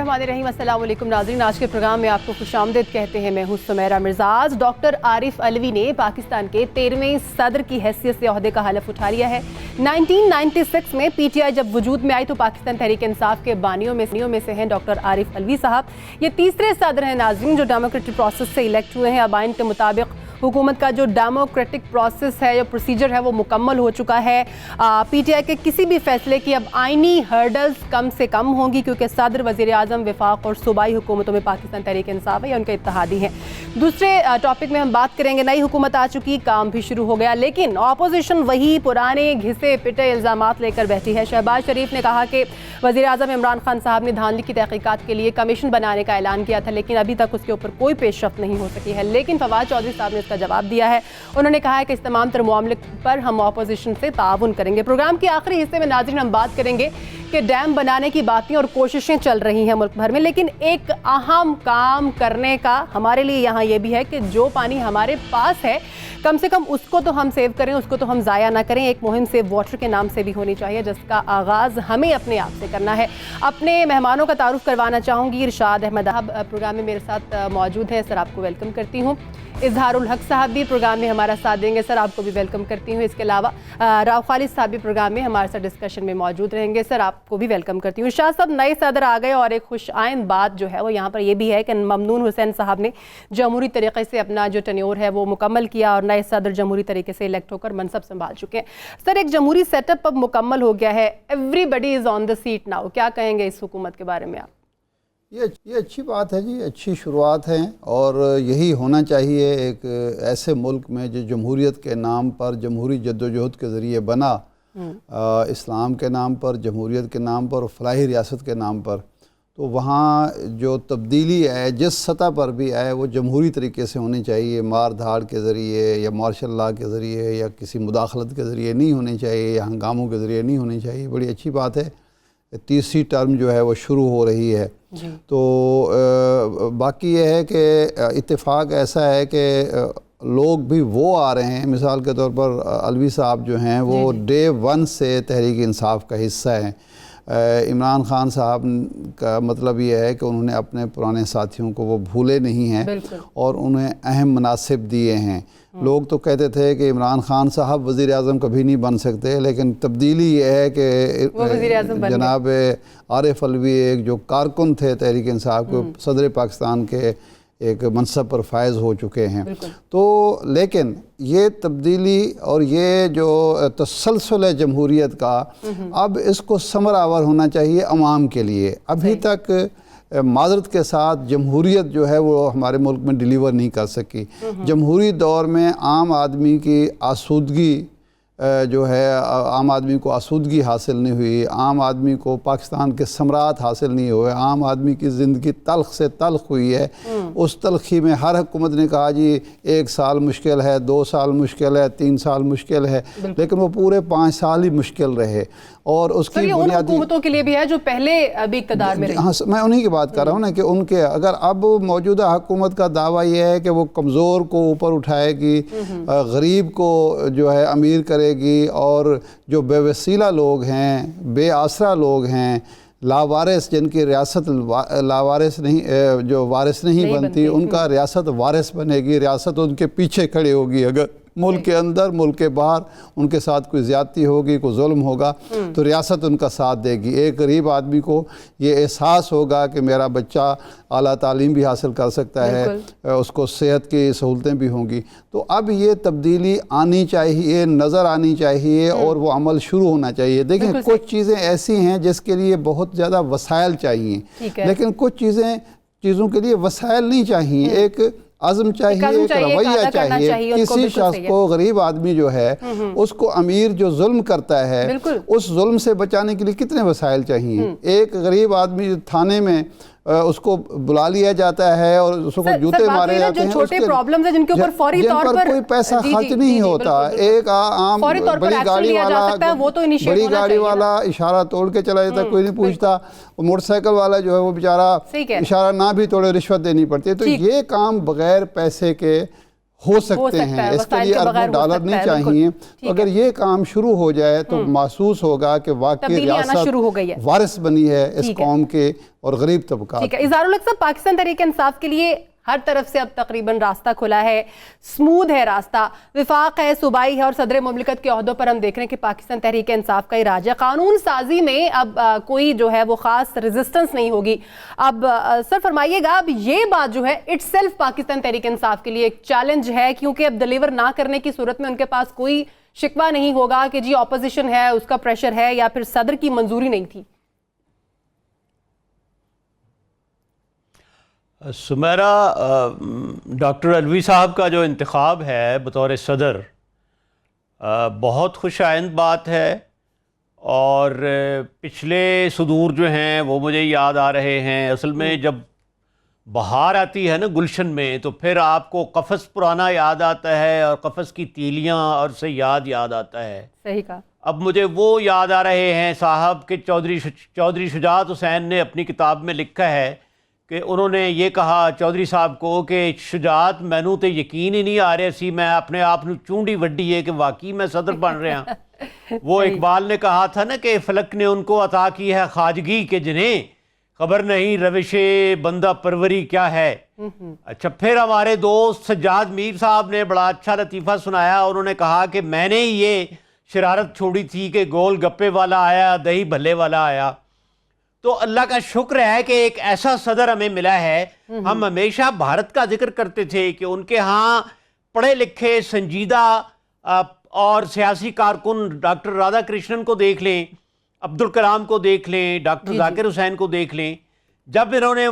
बिस्मिल्लाहिर्रहमानिर्रहीम। अस्सलाम वालेकुम नाज़रीन, आज के प्रोग्राम में आपको खुशामदीद कहते हैं। मैं हूँ सुमेरा मिर्ज़ाज। डॉक्टर आरिफ अलवी ने पाकिस्तान के 13वें सदर की हैसियत से ओहदे का हलफ उठा लिया है। 1996 में PTI जब वजूद में आई तो पाकिस्तान तहरीक इंसाफ के बानियों में से हैं डॉक्टर आरिफ अलवी साहब। ये तीसरे सदर हैं नाज़रीन जो डेमोक्रेटिक प्रोसेस से इलेक्ट हुए हैं। अब आइन के मुताबिक हुकूमत का जो डेमोक्रेटिक प्रोसेस है, जो प्रोसीजर है, वो मुकम्मल हो चुका है। PTI के किसी भी फैसले की अब आइनी हर्डल्स कम से कम होंगी क्योंकि सदर, वज़ीर आज़म, वफाक और सूबाई हुकूमतों में पाकिस्तान तहरीक इंसाफ है या उनके इत्तेहादी हैं। दूसरे टॉपिक में हम बात करेंगे, नई हुकूमत आ चुकी, काम भी शुरू हो गया, लेकिन अपोजिशन वही पुराने घिसे पिटे इल्ज़ामात लेकर बैठी है। शहबाज शरीफ ने कहा कि वज़ीर आज़म इमरान खान साहब ने धांधली की तहकीकात के लिए कमीशन बनाने का ऐलान किया था, लेकिन अभी तक उसके ऊपर कोई पेशरफ्त नहीं हो सकी है। लेकिन फवाद चौधरी साहब ने इसका जवाब दिया है। उन्होंने कहा है कि इस तमाम तर मामले पर हम अपोजिशन से ताउन करेंगे। प्रोग्राम के आखिरी हिस्से में नाज़रीन हम बात करेंगे कि डैम बनाने की बातें और कोशिशें चल रही हैं मुल्क भर में, लेकिन एक अहम काम करने का हमारे लिए यहाँ ये भी है कि जो पानी हमारे पास है कम से कम उसको तो हम सेव करें, उसको तो हम ज़ाया ना करें। एक मुहिम सेव वाटर के नाम से भी होनी चाहिए जिसका आगाज़ हमें अपने आप से करना है। अपने मेहमानों का तारुफ करवाना चाहूँगी। इरशाद अहमद साहब प्रोग्राम में मेरे साथ मौजूद हैं, सर आपको वेलकम करती हूँ। इजहारुल हक साहब भी प्रोग्राम में हमारा साथ देंगे, सर आपको भी वेलकम करती हूँ। इसके अलावा राव खालिद साहब भी प्रोग्राम में हमारे साथ डिस्कशन में मौजूद रहेंगे, सर आपको भी वेलकम करती हूँ। शाह साहब, नए सदर आ गए और एक खुश आइंद बात जो है वो यहाँ पर ये भी है कि ममनून हुसैन साहब ने जमहूरी तरीके से अपना जो टेन्योर है वो मुकम्मल किया और नए सदर जमहूरी तरीके से इलेक्ट होकर मनसब संभाल चुके हैं। सर, एक जमहूरी सेटअप अब मुकम्मल हो गया है, everybody is on the seat now, क्या कहेंगे इस हुकूमत के बारे में आप? ये अच्छी बात है जी, अच्छी शुरुआत है और यही होना चाहिए एक ऐसे मुल्क में जो जमहूरियत के नाम पर, जमहूरी जद्दोजहद के ज़रिए बना, इस्लाम के नाम पर, जमहूरियत के नाम पर, फलाही रियासत के नाम पर, तो वहाँ जो तब्दीली है जिस सतह पर भी आए वो जमहूरी तरीके से होनी चाहिए। मार धाड़ के ज़रिए या मार्शल लॉ के ज़रिए या किसी मुदाखलत के ज़रिए नहीं होनी चाहिए या हंगामों के ज़रिए नहीं होनी चाहिए। बड़ी अच्छी बात है, तीसरी टर्म जो है वो शुरू हो रही है। तो बाकी ये है कि इत्तेफाक ऐसा है कि लोग भी वो आ रहे हैं, मिसाल के तौर पर अलवी साहब जो हैं वो डे 1 से तहरीक इंसाफ का हिस्सा हैं। इमरान खान साहब का मतलब ये है कि उन्होंने अपने पुराने साथियों को वो भूले नहीं हैं और उन्हें अहम मनासिब दिए हैं। लोग तो कहते थे कि इमरान खान साहब वज़ीर आज़म कभी नहीं बन सकते, लेकिन तब्दीली ये है कि जनाब आरिफ अलवी एक जो कारकुन थे तहरीक इंसाफ को, सदर पाकिस्तान के एक मनसब पर फायज़ हो चुके हैं। तो लेकिन ये तब्दीली और ये जो तसलसल है जमहूरियत का, अब इसको समरावर होना चाहिए अवाम के लिए। अभी तक माजरत के साथ जमहूरियत जो है वो हमारे मुल्क में डिलीवर नहीं कर सकी। जमहूरी दौर में आम आदमी की आसूदगी जो है, आम आदमी को आसूदगी हासिल नहीं हुई, आम आदमी को पाकिस्तान के सम्राट हासिल नहीं हुए, आम आदमी की ज़िंदगी तल्ख से तल्ख हुई है। उस तल्खी में हर हुकूमत ने कहा जी 1 साल मुश्किल है, 2 साल मुश्किल है, 3 साल मुश्किल है, लेकिन वो पूरे 5 साल ही मुश्किल रहे। और उसकी बुनियादी हुकूमतों के लिए भी है जो पहले अभी इक़्तिदार में रही। हाँ, मैं उन्हीं की बात कर रहा हूँ ना कि उनके अगर अब मौजूदा हुकूमत का दावा यह है कि वो कमज़ोर को ऊपर उठाएगी, गरीब को जो है अमीर करेगी और जो बेवसीला लोग हैं, बेआसरा लोग हैं, लावारिस जिनकी रियासत लावारिस नहीं, जो वारिस नहीं बनती, उनका रियासत वारिस बनेगी, रियासत उनके पीछे खड़ी होगी। अगर मुल्क के अंदर, मुल्क के बाहर उनके साथ कोई ज़्यादती होगी, कोई जुल्म होगा तो रियासत उनका साथ देगी। एक गरीब आदमी को ये एहसास होगा कि मेरा बच्चा आला तालीम भी हासिल कर सकता है, उसको सेहत की सहूलतें भी होंगी। तो अब ये तब्दीली आनी चाहिए, नज़र आनी चाहिए और वो अमल शुरू होना चाहिए। देखें, कुछ चीज़ें ऐसी हैं जिसके लिए बहुत ज़्यादा वसाइल चाहिए, लेकिन कुछ चीज़ों के लिए वसाइल नहीं चाहिए। एक आज़म चाहिए, एक रवैया चाहिए। किसी शख्स को, गरीब आदमी जो है उसको अमीर जो जुल्म करता है उस जुल्म से बचाने के लिए कितने वसाइल चाहिए। एक गरीब आदमी थाने में उसको बुला लिया जाता है और उसको जूते मारे जाते हैं, छोटे प्रॉब्लम्स हैं जिनके ऊपर फौरी तौर पर कोई पैसा खर्च नहीं होता। एक आम बड़ी गाड़ी वाला इशारा तोड़ के चला जाता है, कोई नहीं पूछता। मोटरसाइकिल वाला जो है वो बेचारा इशारा ना भी तोड़े, रिश्वत देनी पड़ती है। तो ये काम बगैर पैसे के हो सकते हैं। इसके लिए अरबों डॉलर नहीं चाहिए। तो अगर ये काम शुरू हो जाए तो महसूस होगा कि वाकई रियासत वारिस बनी है इस कौम के और गरीब तबका। ठीक है इज़हारुल हक साहब, पाकिस्तान तहरीक इंसाफ के लिए हर तरफ से अब तकरीबन रास्ता खुला है, स्मूथ है रास्ता, विफाक है, सूबाई है और सदर मुमलिकत के ओहदों पर हम देख रहे हैं कि पाकिस्तान तहरीक इंसाफ का ही राज है। कानून साजी में अब कोई जो है वो खास रेजिस्टेंस नहीं होगी। अब सर फरमाइएगा, अब ये बात जो है इटसेल्फ पाकिस्तान तहरीक इंसाफ के लिए एक चैलेंज है, क्योंकि अब डिलीवर ना करने की सूरत में उनके पास कोई शिकवा नहीं होगा कि जी ऑपोजिशन है उसका प्रेशर है या फिर सदर की मंजूरी नहीं थी। सुमेरा, डॉक्टर अलवी साहब का जो इंतखाब है बतौर सदर बहुत खुशाइंद बात है और पिछले सुदूर जो हैं वो मुझे याद आ रहे हैं। असल में जब बहार आती है ना गुलशन में, तो फिर आपको कफ़स पुराना याद आता है और कफ़स की तीलियां और सयाद याद आता है। सही कहा। अब मुझे वो याद आ रहे हैं साहब कि चौधरी शुजात हुसैन ने अपनी किताब में लिखा है कि उन्होंने ये कहा चौधरी साहब को कि शुजात मैनू तो यकीन ही नहीं आ रहा सी, मैं अपने आप नू चूंडी वड्डी है कि वाकई मैं सदर बन रहा। वो इकबाल ने कहा था ना कि फलक ने उनको अता की है खाजगी के जिन्हें खबर नहीं रविशे बंदा परवरी क्या है। अच्छा, फिर हमारे दोस्त सज्जाद मीर साहब ने बड़ा अच्छा लतीफ़ा सुनाया। उन्होंने कहा कि मैंने ये शरारत छोड़ी थी कि गोल गप्पे वाला आया दही भल्ले वाला आया। तो अल्लाह का शुक्र है कि एक ऐसा सदर हमें मिला है। हम हमेशा भारत का जिक्र करते थे कि उनके यहाँ पढ़े लिखे संजीदा और सियासी कारकुन डॉक्टर राधा कृष्णन को देख लें, अब्दुल कलाम को देख लें, डॉक्टर जाकिर हुसैन को देख लें। जब इन्होंने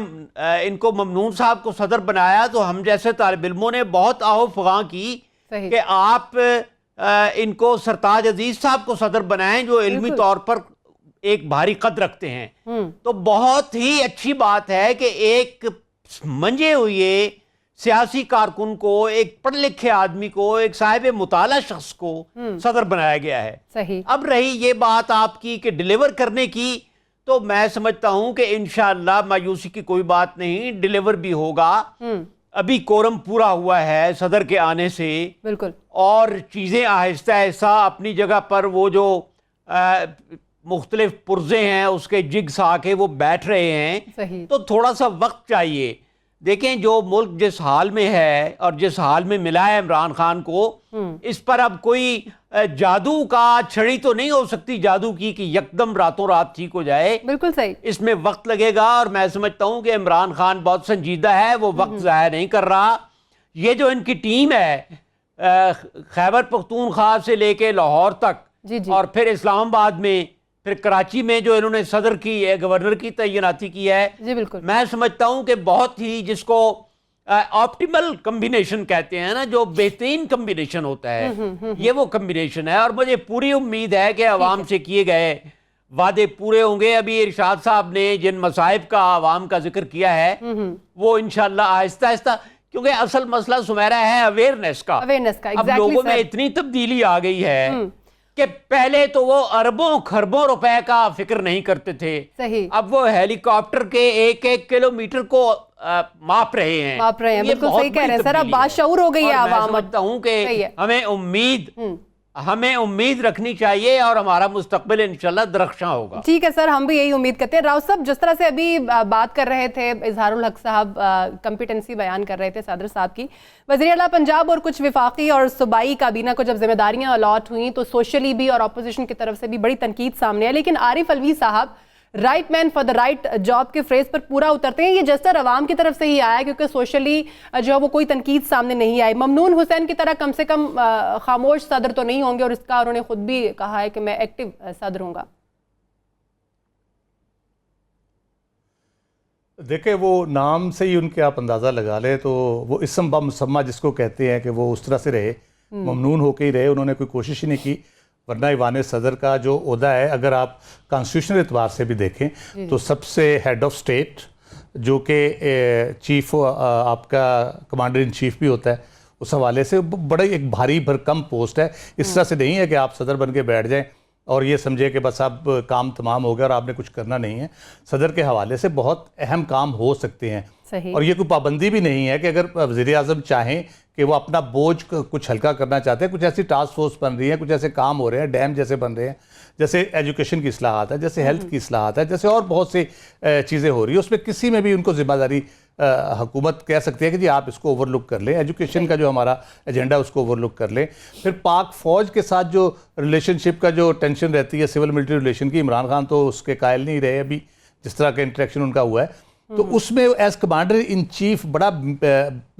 इनको ममनून साहब को सदर बनाया तो हम जैसे तालिब इल्मों ने बहुत आओ फगां की कि आप इनको सरताज अजीज साहब को सदर बनाएं जो इल्मी तौर पर एक भारी कद रखते हैं। तो बहुत ही अच्छी बात है कि एक मंजे हुए सियासी कारकुन को, एक पढ़े लिखे आदमी को, एक साहिब मुताला शख्स को सदर बनाया गया है। सही। अब रही ये बात आपकी कि डिलीवर करने की, तो मैं समझता हूं कि इंशाअल्लाह मायूसी की कोई बात नहीं, डिलीवर भी होगा। अभी कोरम पूरा हुआ है सदर के आने से, बिल्कुल, और चीजें आहिस्ता आहिस्ता अपनी जगह पर वो जो मुख्तलिफ पुर्जे हैं उसके जिग्स आके वो बैठ रहे हैं। सही। तो थोड़ा सा वक्त चाहिए। देखें जो मुल्क जिस हाल में है और जिस हाल में मिला है इमरान खान को, इस पर अब कोई जादू का छड़ी तो नहीं हो सकती जादू की कि यकदम रातों रात ठीक हो जाए। बिल्कुल सही। इसमें वक्त लगेगा और मैं समझता हूं कि इमरान खान बहुत संजीदा है, वो वक्त ज़ाया नहीं कर रहा। ये जो इनकी टीम है खैबर पख्तूनख्वा से लेके लाहौर तक और फिर इस्लामाबाद में, फिर कराची में जो इन्होंने सदर की गवर्नर की तैनाती की है, जी बिल्कुल, मैं समझता हूं कि बहुत ही जिसको ऑप्टिमल कम्बिनेशन कहते हैं ना, जो बेहतरीन कम्बिनेशन होता है, ये वो कम्बिनेशन है। और मुझे पूरी उम्मीद है कि अवाम से किए गए वादे पूरे होंगे। अभी इरशाद साहब ने जिन मसाइब का अवाम का जिक्र किया है वो इंशाल्लाह आहिस्ता आहिस्ता, क्योंकि असल मसला सुमेरा है अवेयरनेस का। अब लोगों में इतनी तब्दीली आ गई है कि पहले तो वो अरबों खरबों रुपए का फिक्र नहीं करते थे। सही। अब वो हेलीकॉप्टर के एक एक किलोमीटर को माप रहे हैं। बिल्कुल सही कह रहे हैं सर, अब बाशऊर हो गई है आवाम। मैं समझता हूं कि हमें उम्मीद रखनी चाहिए और हमारा मुस्तकबिल इंशाल्लाह दरख्शां होगा। ठीक है सर, हम भी यही उम्मीद करते हैं। राव साहब, जिस तरह से अभी बात कर रहे थे, इज़हारुल हक साहब कॉम्पिटेंसी बयान कर रहे थे सदर साहब की, वज़ीर आला पंजाब और कुछ विफाकी और सूबाई काबीना को जब जिम्मेदारियां अलॉट हुई तो सोशली भी और अपोजिशन की तरफ से भी बड़ी तनकीद सामने आई। लेकिन आरिफ अलवी साहब right man for the right job के फ्रेज पर पूरा उतरते हैं। ये जस्टर अवाम की तरफ से ही आया क्योंकि सोशली जो है वो कोई तनकीद सामने नहीं आई। ममनून हुसैन की तरह कम से कम खामोश सदर तो नहीं होंगे और इसका उन्होंने खुद भी कहा है कि मैं एक्टिव सदर हूँगा। देखे वो नाम से ही उनके आप अंदाज़ा लगा ले तो वो इसम बा मुसम्मा जिसको कहते हैं कि वो उस तरह से रहे, ममनून होके ही रहे। उन्होंने कोई कोशिश ही नहीं की, वरना ईवान सदर का जो ओहदा है अगर आप कॉन्स्टिट्यूशनल एतबार से भी देखें तो सबसे हेड ऑफ स्टेट जो कि चीफ आपका कमांडर इन चीफ भी होता है, उस हवाले से बड़ा एक भारी भरकम पोस्ट है। इस तरह से नहीं है कि आप सदर बन के बैठ जाएं। और ये समझे कि बस अब काम तमाम हो गया और आपने कुछ करना नहीं है। सदर के हवाले से बहुत अहम काम हो सकते हैं। सही। और ये कोई पाबंदी भी नहीं है कि अगर वज़ीर आज़म चाहें कि वो अपना बोझ कुछ हल्का करना चाहते हैं, कुछ ऐसी टास्क फोर्स बन रही है, कुछ ऐसे काम हो रहे हैं, डैम जैसे बन रहे हैं, जैसे एजुकेशन की इस्लाहात है, जैसे हेल्थ की इस्लाहात है, जैसे और बहुत सी चीज़ें हो रही है, उसमें किसी में भी उनको जिम्मेदारी हुकूमत कह सकती है कि जी आप इसको ओवरलुक कर लें। एजुकेशन का जो हमारा एजेंडा उसको ओवरलुक कर लें। फिर पाक फ़ौज के साथ जो रिलेशनशिप का जो टेंशन रहती है सिविल मिलिट्री रिलेशन की, इमरान खान तो उसके कायल नहीं रहे अभी, जिस तरह का इंटरेक्शन उनका हुआ है, तो उसमें एज कमांडर इन चीफ बड़ा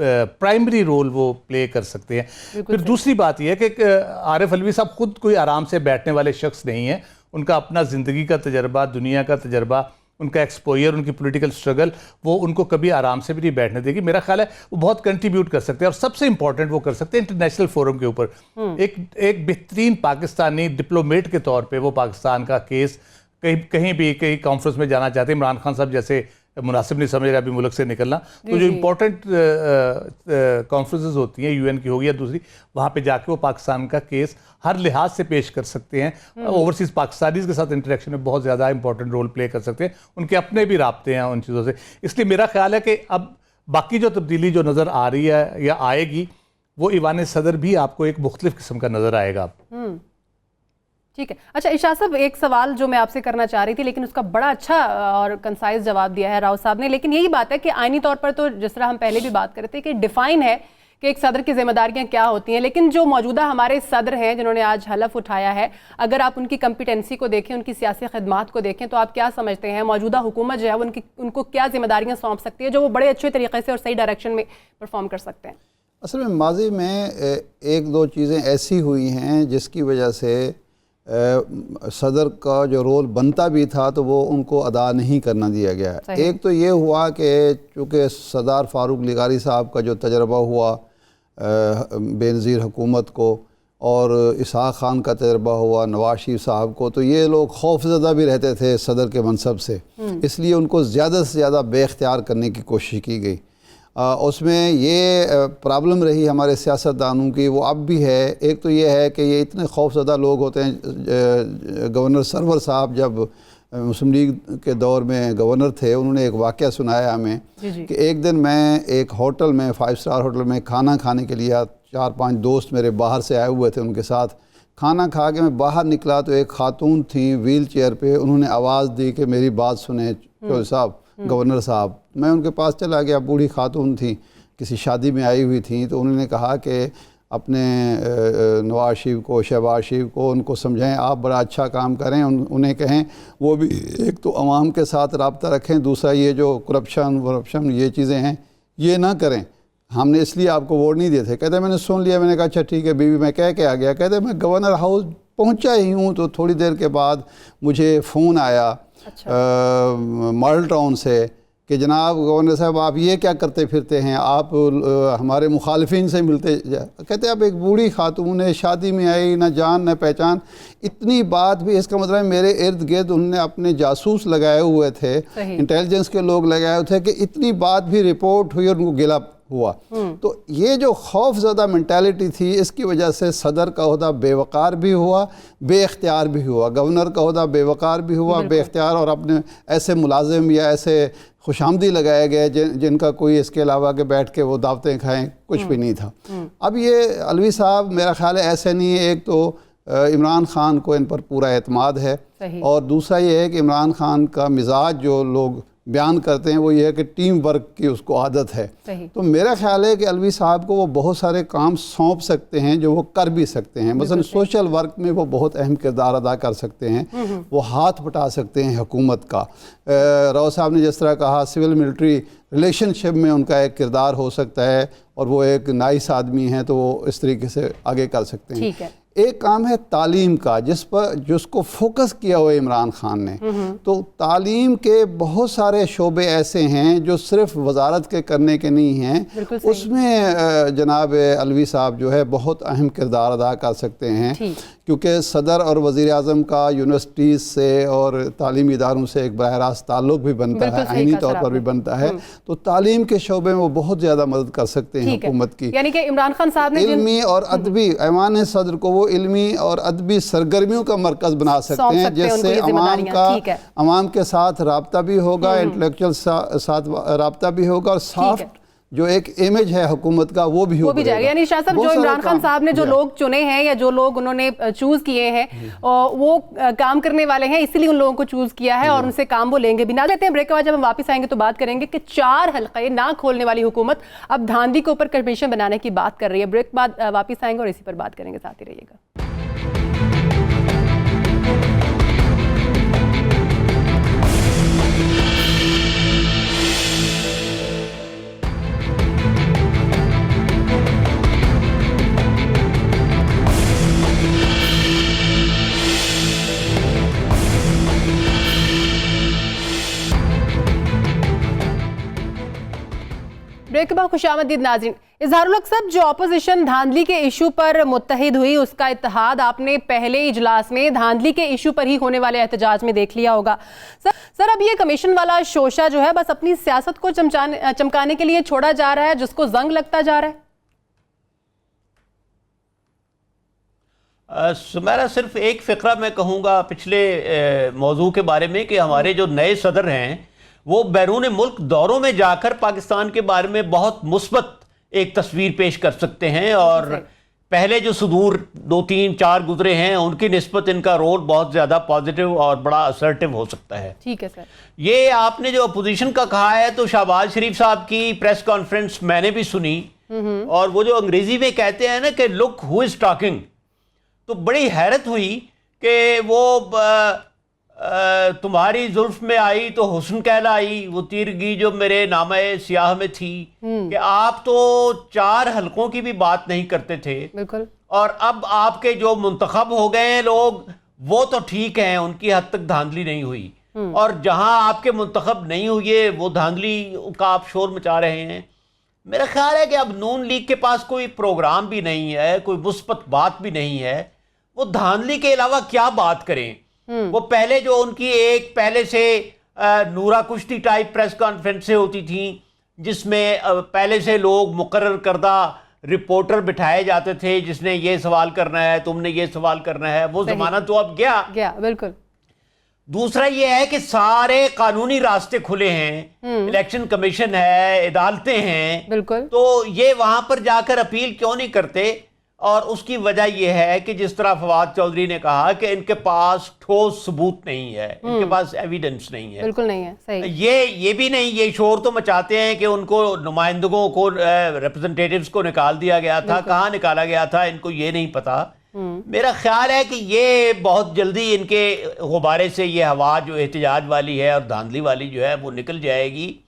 प्राइमरी रोल वो प्ले कर सकते हैं। फिर दूसरी बात यह है कि आरिफ अलवी साहब खुद कोई आराम से बैठने वाले शख्स नहीं हैं। उनका अपना ज़िंदगी का तजर्बा, दुनिया का तजर्बा, उनका एक्सपोजर, उनकी पॉलिटिकल स्ट्रगल, वो उनको कभी आराम से भी नहीं बैठने देगी। मेरा ख्याल है वो बहुत कंट्रीब्यूट कर सकते हैं, और सबसे इंपॉर्टेंट वो कर सकते हैं इंटरनेशनल फोरम के ऊपर। एक बेहतरीन पाकिस्तानी डिप्लोमेट के तौर पे वो पाकिस्तान का केस कहीं कॉन्फ्रेंस में जाना चाहते हैं। इमरान खान साहब जैसे मुनासिब नहीं समझ रहे अभी मुल्क से निकलना, तो जो इम्पोर्टेंट कॉन्फ्रेंसेस होती हैं, यूएन की होगी या दूसरी, वहाँ पे जाके वो पाकिस्तान का केस हर लिहाज से पेश कर सकते हैं। ओवरसीज़ पाकिस्तानीज़ के साथ इंटरेक्शन में बहुत ज़्यादा इंपॉर्टेंट रोल प्ले कर सकते हैं। उनके अपने भी राब्ते हैं उन चीज़ों से। इसलिए मेरा ख्याल है कि अब बाकी जो तब्दीली जो नज़र आ रही है या आएगी, वो ईवान सदर भी आपको एक मुख्तलिफ किस्म का नज़र आएगा। ठीक है। अच्छा इरशाद साहब, एक सवाल जो मैं आपसे करना चाह रही थी, लेकिन उसका बड़ा अच्छा और कंसाइज जवाब दिया है राव साहब ने। लेकिन यही बात है कि आईनी तौर पर तो जिस तरह हम पहले भी बात कर रहे थे कि डिफाइन है कि एक सदर की जिम्मेदारियां क्या होती हैं, लेकिन जो मौजूदा हमारे सदर हैं जिन्होंने आज हलफ उठाया है, अगर आप उनकी कम्पिटेंसी को देखें, उनकी सियासी खिदमात को देखें, तो आप क्या समझते हैं मौजूदा हुकूमत जो है वो उनको क्या जिम्मेदारियाँ सौंप सकती है जो वो बड़े अच्छे तरीके से और सही डायरेक्शन में परफॉर्म कर सकते हैं? असल में माजी में एक दो चीज़ें ऐसी हुई हैं जिसकी वजह से सदर का जो रोल बनता भी था तो वो उनको अदा नहीं करना दिया गया। एक तो ये हुआ कि चूँकि सरदार फारूक लिगारी साहब का जो तजर्बा हुआ बेनज़ीर हुकूमत को, और इसहाक़ खान का तजर्बा हुआ नवाज शरीफ साहब को, तो ये लोग खौफज़दा भी रहते थे सदर के मनसब से, इसलिए उनको ज़्यादा से ज़्यादा बेख्तियार करने की कोशिश की गई। उसमें ये प्रॉब्लम रही हमारे सियासतदानों की, वो अब भी है। एक तो ये है कि ये इतने खौफज़दा लोग होते हैं। गवर्नर सरवर साहब जब मुस्लिम लीग के दौर में गवर्नर थे, उन्होंने एक वाक़या सुनाया हमें कि एक दिन मैं एक होटल में, 5 स्टार होटल में खाना खाने के लिए, 4-5 दोस्त मेरे बाहर से आए हुए थे, उनके साथ खाना खा के मैं बाहर निकला तो एक खातून थी व्हील चेयर पे, उन्होंने आवाज़ दी कि मेरी बात सुने चौधरी साहब, गवर्नर साहब। मैं उनके पास चला गया, बूढ़ी खातून थी, किसी शादी में आई हुई थी, तो उन्होंने कहा कि अपने नवाज शरीफ को, शहबाज शरीफ को उनको समझाएं आप बड़ा अच्छा काम करें, उन्हें कहें वो भी एक तो अवाम के साथ रब्ता रखें, दूसरा ये जो करप्शन ये चीज़ें हैं ये ना करें, हमने इसलिए आपको वोट नहीं दिए थे। कहते मैंने सुन लिया। मैंने कहा अच्छा ठीक है बीवी, मैं कह के आ गया। कहते मैं गवर्नर हाउस पहुंचा ही हूँ तो थोड़ी देर के बाद मुझे फ़ोन आया मॉडल टाउन से कि जनाब गवर्नर साहब आप ये क्या करते फिरते हैं, आप हमारे मुखालिफिन से मिलते। कहते अब एक बूढ़ी खातून है, शादी में आई, ना जान न पहचान, इतनी बात भी, इसका मतलब है मेरे इर्द गिर्द उन्होंने अपने जासूस लगाए हुए थे, इंटेलिजेंस के लोग लगाए हुए थे कि इतनी बात भी रिपोर्ट हुई और उनको गिला हुआ। तो ये जो खौफज़दा मेंटालिटी थी, इसकी वजह से सदर का ओहदा बेवकार भी हुआ, बेख्तियार भी हुआ। गवर्नर का ओहदा बेवकार भी हुआ, बेख्तियार, और अपने ऐसे मुलाजिम या ऐसे खुशामदी लगाए गए जिनका कोई इसके अलावा के बैठ के वो दावतें खाएं कुछ भी नहीं था। अब ये अलवी साहब मेरा ख्याल है ऐसे नहीं है। एक तो इमरान खान को इन पर पूरा एतमाद है, और दूसरा ये है कि इमरान खान का मिजाज जो लोग बयान करते हैं वो ये है कि टीम वर्क की उसको आदत है। तो मेरा ख्याल है कि अलवी साहब को वो बहुत सारे काम सौंप सकते हैं जो वो कर भी सकते हैं। मसलन सोशल वर्क में वो बहुत अहम किरदार अदा कर सकते हैं, वो हाथ बटा सकते हैं हुकूमत का। राव साहब ने जिस तरह कहा सिविल मिलिट्री रिलेशनशिप में उनका एक किरदार हो सकता है, और वो एक नाइस आदमी हैं तो वो इस तरीके से आगे कर सकते हैं। एक काम है तालीम का, जिसको फोकस किया हुआ इमरान खान ने। तो तालीम के बहुत सारे शोबे ऐसे हैं जो सिर्फ वजारत के करने के नहीं हैं, उसमें जनाब अलवी साहब जो है बहुत अहम किरदार अदा कर सकते हैं, क्योंकि सदर और वज़ीर आज़म का यूनिवर्सिटीज़ से और तालीमी इदारों से एक बराह रास्त ताल्लुक़ भी बनता है, आईनी तौर पर भी बनता है। तो तालीम के शोबे में वो बहुत ज़्यादा मदद कर सकते हैं हुकूमत की। यानी कि इमरान खान साहब ने इल्मी और अदबी ऐवान सदर को वो को इल्मी और अदबी सरगर्मियों का मरकज़ बना सकते सौंप हैं, सकते हैं उनको जिससे ये जिम्मेदारियां। ठीक है। अवाम के साथ राब्ता भी होगा, इंटेलेक्चुअल साथ राब्ता भी होगा, और सॉफ्ट जो एक इमेज है हुकूमत का वो भी जाएगा। यानी शाह साहब, जो इमरान खान साहब ने जो लोग चुने हैं या जो लोग उन्होंने चूज किए हैं वो काम करने वाले हैं, इसीलिए उन लोगों को चूज किया है और उनसे काम वो लेंगे भी ना। लेते हैं ब्रेक के बाद, जब हम वापस आएंगे तो बात करेंगे कि 4 हल्के ना खोलने वाली हुकूमत अब धांधली के ऊपर कमीशन बनाने की बात कर रही है। ब्रेक के बाद वापस आएंगे और इसी पर बात करेंगे, साथ ही रहिएगा। ब्रेक के बाद खुशामदीद नाज़रीन। इजहारुल हक साहब, जो अपोजिशन धांधली के इशू पर मुत्तहिद हुई, उसका इत्तेहाद आपने पहले इजलास में धांधली के इशू पर ही होने वाले एहतजाज में देख लिया होगा। सर अब ये कमीशन वाला शोशा जो है बस अपनी सियासत को चमकाने के लिए छोड़ा जा रहा है, जिसको जंग लगता जा रहा है। सुमेरा, सिर्फ एक फ़िक्रा मैं कहूँगा पिछले मौजू के बारे में कि हमारे जो नए सदर हैं वो बैरून मुल्क दौरों में जाकर पाकिस्तान के बारे में बहुत मुस्बत एक तस्वीर पेश कर सकते हैं, और पहले जो सुदूर 2, 3, 4 गुजरे हैं उनकी निस्बत इनका रोल बहुत ज़्यादा पॉजिटिव और बड़ा असर्टिव हो सकता है। ठीक है सर। ये आपने जो अपोजिशन का कहा है, तो शहबाज शरीफ साहब की प्रेस कॉन्फ्रेंस मैंने भी सुनी, और वो जो अंग्रेजी में कहते हैं ना कि लुक हु इज़ टॉकिंग, तो बड़ी हैरत हुई कि वो तुम्हारी जुल्फ में आई तो हुस्न कहलाई, वो तीरगी जो मेरे नामे सियाह में थी, कि आप तो 4 हलकों की भी बात नहीं करते थे। बिल्कुल। और अब आपके जो मुंतखब हो गए हैं लोग, वो तो ठीक हैं, उनकी हद तक धांधली नहीं हुई, और जहां आपके मुंतखब नहीं हुए वो धांधली का आप शोर मचा रहे हैं। मेरा ख्याल है कि अब नून लीग के पास कोई प्रोग्राम भी नहीं है, कोई मुस्बत बात भी नहीं है, वो धांधली के अलावा क्या बात करें। वो पहले जो उनकी एक पहले से नूरा कुश्ती टाइप प्रेस कॉन्फ्रेंसें होती थी, जिसमें पहले से लोग मुकर्रर करदा रिपोर्टर बिठाए जाते थे, जिसने ये सवाल करना है, तुमने ये सवाल करना है, वो जमाना तो अब गया। बिल्कुल। दूसरा ये है कि सारे कानूनी रास्ते खुले हैं, इलेक्शन कमीशन है, अदालतें हैं, बिल्कुल। तो ये वहां पर जाकर अपील क्यों नहीं करते। और उसकी वजह यह है कि जिस तरह फवाद चौधरी ने कहा कि इनके पास ठोस सबूत नहीं है, इनके पास एविडेंस नहीं है। बिल्कुल नहीं है। सही। ये भी नहीं, ये शोर तो मचाते हैं कि उनको नुमाइंदों को, रिप्रेजेंटेटिव्स को निकाल दिया गया था, कहाँ निकाला गया था इनको ये नहीं पता। मेरा ख्याल है कि ये बहुत जल्दी इनके गुब्बारे से ये हवा जो एहतजाज वाली है और धांधली वाली जो है वो निकल जाएगी,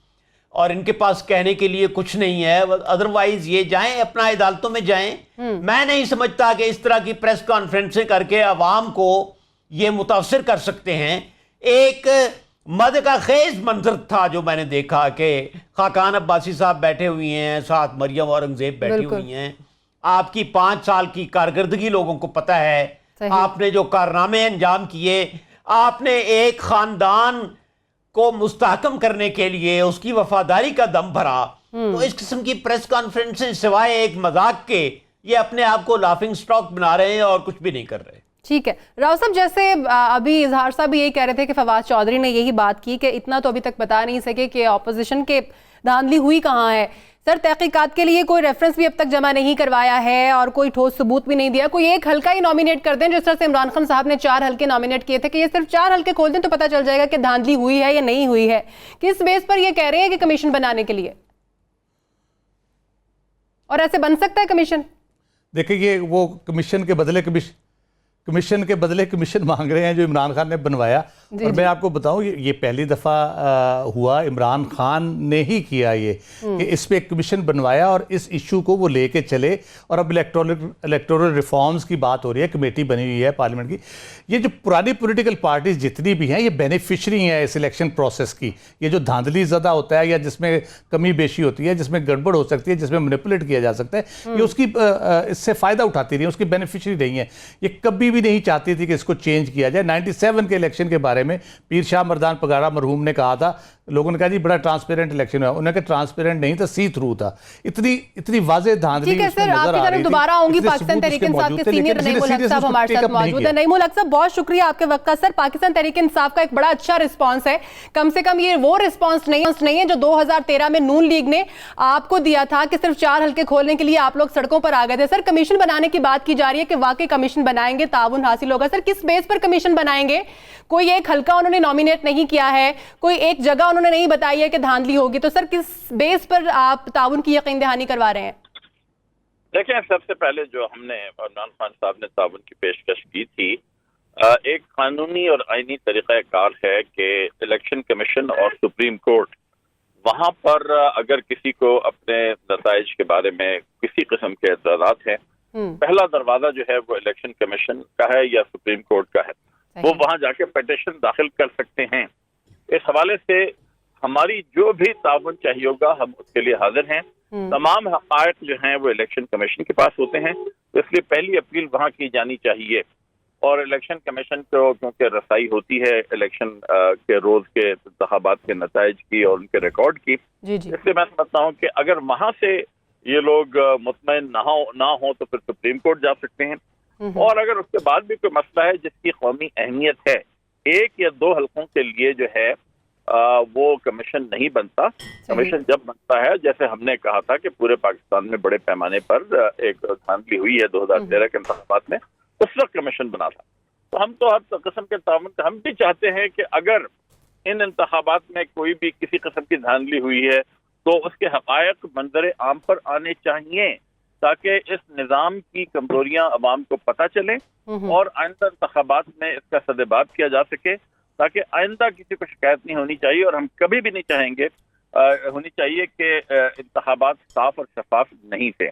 और इनके पास कहने के लिए कुछ नहीं है। अदरवाइज ये जाएं अपना अदालतों में जाएं। मैं नहीं समझता कि इस तरह की प्रेस कॉन्फ्रेंसें करके अवाम को ये मुतासर कर सकते हैं। एक मद का खेज मंजर था जो मैंने देखा कि खाकान अब्बासी साहब बैठे हुए हैं, साथ मरियम औरंगजेब बैठी हुई हैं। आपकी 5 साल की कारकर्दगी लोगों को पता है, आपने जो कारनामे अंजाम किए, आपने एक खानदान को मुस्तहकम करने के लिए उसकी वफादारी का दम भरा। तो इस किस्म की प्रेस कॉन्फ्रेंसें सिवाय एक मजाक के ये अपने आप को लाफिंग स्टॉक बना रहे हैं और कुछ भी नहीं कर रहे। ठीक है राव साहब, जैसे अभी इजहार साहब भी यही कह रहे थे कि फवाद चौधरी ने यही बात की कि इतना तो अभी तक बता नहीं सके कि ऑपोजिशन के धांधली हुई कहाँ है। सर, तहकीकात के लिए कोई रेफरेंस भी अब तक जमा नहीं करवाया है और कोई ठोस सबूत भी नहीं दिया। कोई एक हल्का ही नॉमिनेट कर दें, जिस तरह से इमरान खान साहब ने 4 हल्के नॉमिनेट किए थे, कि ये सिर्फ 4 हल्के खोल दें तो पता चल जाएगा कि धांधली हुई है या नहीं हुई है। किस बेस पर ये कह रहे हैं कि कमीशन बनाने के लिए, और ऐसे बन सकता है कमीशन? देखिए, ये वो कमीशन के बदले कमीशन मांग रहे हैं जो इमरान खान ने बनवाया। और मैं आपको बताऊं, ये पहली दफ़ा हुआ, इमरान खान ने ही किया ये कि इस पे एक कमीशन बनवाया और इस इशू को वो लेके चले। और अब इलेक्टोरल रिफॉर्म्स की बात हो रही है, कमेटी बनी हुई है पार्लियामेंट की। ये जो पुरानी पॉलिटिकल पार्टीज जितनी भी हैं, ये बेनिफिशरी हैं इस इलेक्शन प्रोसेस की। ये जो धांधली ज़्यादा होता है या जिसमें कमी बेशी होती है, जिसमें गड़बड़ हो सकती है, जिसमें मैनिपुलेट किया जा सकता है, ये उसकी इससे फ़ायदा उठाती रही है, उसकी बेनिफिशरी रही है। ये कभी भी नहीं चाहती थी कि इसको चेंज किया जाए। 97 के इलेक्शन के बारे बारे में। पीर शाह मर्दान पगारा मरहूम ने कहा था, लोगों ने कहा जी बड़ा ट्रांसपेरेंट इलेक्शन हुआ, उन्होंने कहा ट्रांसपेरेंट नहीं था, सी थ्रू था। इतनी वाज़ेह धांधली ठीक है उसमें सर, नजर आपकी आ तरफ रही थी। दोबारा आऊंगी। इतने पाकिस्तान सबूत तहरीक उसके इंसाफ मौजूद के थे, सीनियर लेकिन नईमुल हक किसी ने साहब हमारे उसको साथ pick up नहीं मौजूद किया। है। नईमुल हक साहब, बहुत शुक्रिया आपके वक्त का। सर, पाकिस्तान तहरीक इंसाफ का एक बड़ा अच्छा रिस्पांस है, कम से कम ये वो रिस्पांस नहीं है जो 2013 में नून लीग ने आपको दिया था कि सिर्फ 4 हल्के खोलने के लिए आप लोग सड़कों पर आ गए थे। सर, कमीशन बनाने की बात की जा रही है कि वाकई कमीशन बनाएंगे, ताउन हासिल होगा। सर, किस बेस पर कमीशन बनाएंगे? कोई एक हल्का उन्होंने नॉमिनेट नहीं किया है, कोई एक जगह उन्होंने नहीं बताई है कि धांधली होगी, तो सर किस बेस पर आप ताउन की यकीन दहानी करवा रहे हैं? देखिए, सबसे पहले जो हमने इमरान खान साहब ने ताउन की पेशकश की थी, एक कानूनी और आईनी तरीक़ाकार है कि इलेक्शन कमीशन और सुप्रीम कोर्ट वहां पर अगर किसी को अपने नताइज के बारे में किसी किस्म के एतराज़ात हैं, पहला दरवाजा जो है वो इलेक्शन कमीशन का है या सुप्रीम कोर्ट का है, वो वहां जाके पिटीशन दाखिल कर सकते हैं। इस हवाले से हमारी जो भी ताउन चाहिए होगा हम उसके लिए हाजिर हैं। तमाम हक़ाइक़ जो हैं वो इलेक्शन कमीशन के पास होते हैं, तो इसलिए पहली अपील वहां की जानी चाहिए। और इलेक्शन कमीशन को क्योंकि रसाई होती है इलेक्शन के रोज के इंतखाबात के नताइज की और उनके रिकॉर्ड की, इसलिए मैं समझता हूँ कि अगर वहां से ये लोग मुतमईन ना हो तो फिर सुप्रीम कोर्ट जा सकते हैं। और अगर उसके बाद भी कोई मसला है जिसकी कौमी अहमियत है, 1 या 2 हल्कों के लिए जो है वो कमीशन नहीं बनता। कमीशन जब बनता है, जैसे हमने कहा था कि पूरे पाकिस्तान में बड़े पैमाने पर एक धांधली हुई है 2013 के इंतखाबात में, उस वक्त कमीशन बना था। तो हम तो हर किस्म के ताउन हम भी चाहते हैं कि अगर इन इंतखाबात में कोई भी किसी किस्म की धांधली हुई है तो उसके हक़ाइक़ मंजर आम पर आने चाहिए, ताकि इस निज़ाम की कमजोरियां अवाम को पता चले और आइंदा इंतखाबात में इसका सदेबात किया जा सके, ताकि आइंदा किसी को शिकायत नहीं होनी चाहिए। और हम कभी भी नहीं चाहेंगे होनी चाहिए कि इंतखाबात साफ और शफाफ नहीं थे।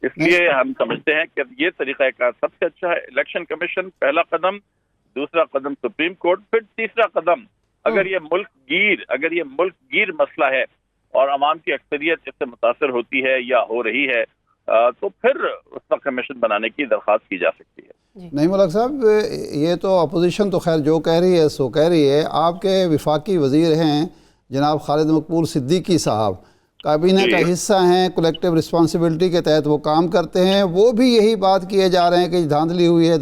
इसलिए हम समझते हैं कि ये तरीक़ाकार सबसे अच्छा है। इलेक्शन कमीशन पहला कदम, दूसरा कदम सुप्रीम कोर्ट, फिर तीसरा कदम अगर ये मुल्क गीर मसला है और अवाम की अक्सरियत इससे मुतासर होती है या हो रही है, तो फिर उसका कमीशन बनाने की दरख्वास्त की जा सकती है। नईमुल हक साहब, ये तो अपोजिशन तो खैर जो कह रही है सो कह रही है, आपके विफाकी वज़ीर हैं जनाब खालिद मकबूल सिद्दीकी साहब, काबीना का हिस्सा हैं, कलेक्टिव रिस्पॉन्सिबिलिटी के तहत वो काम करते हैं, वो भी यही बात किए जा रहे हैं कि धांधली हुई है,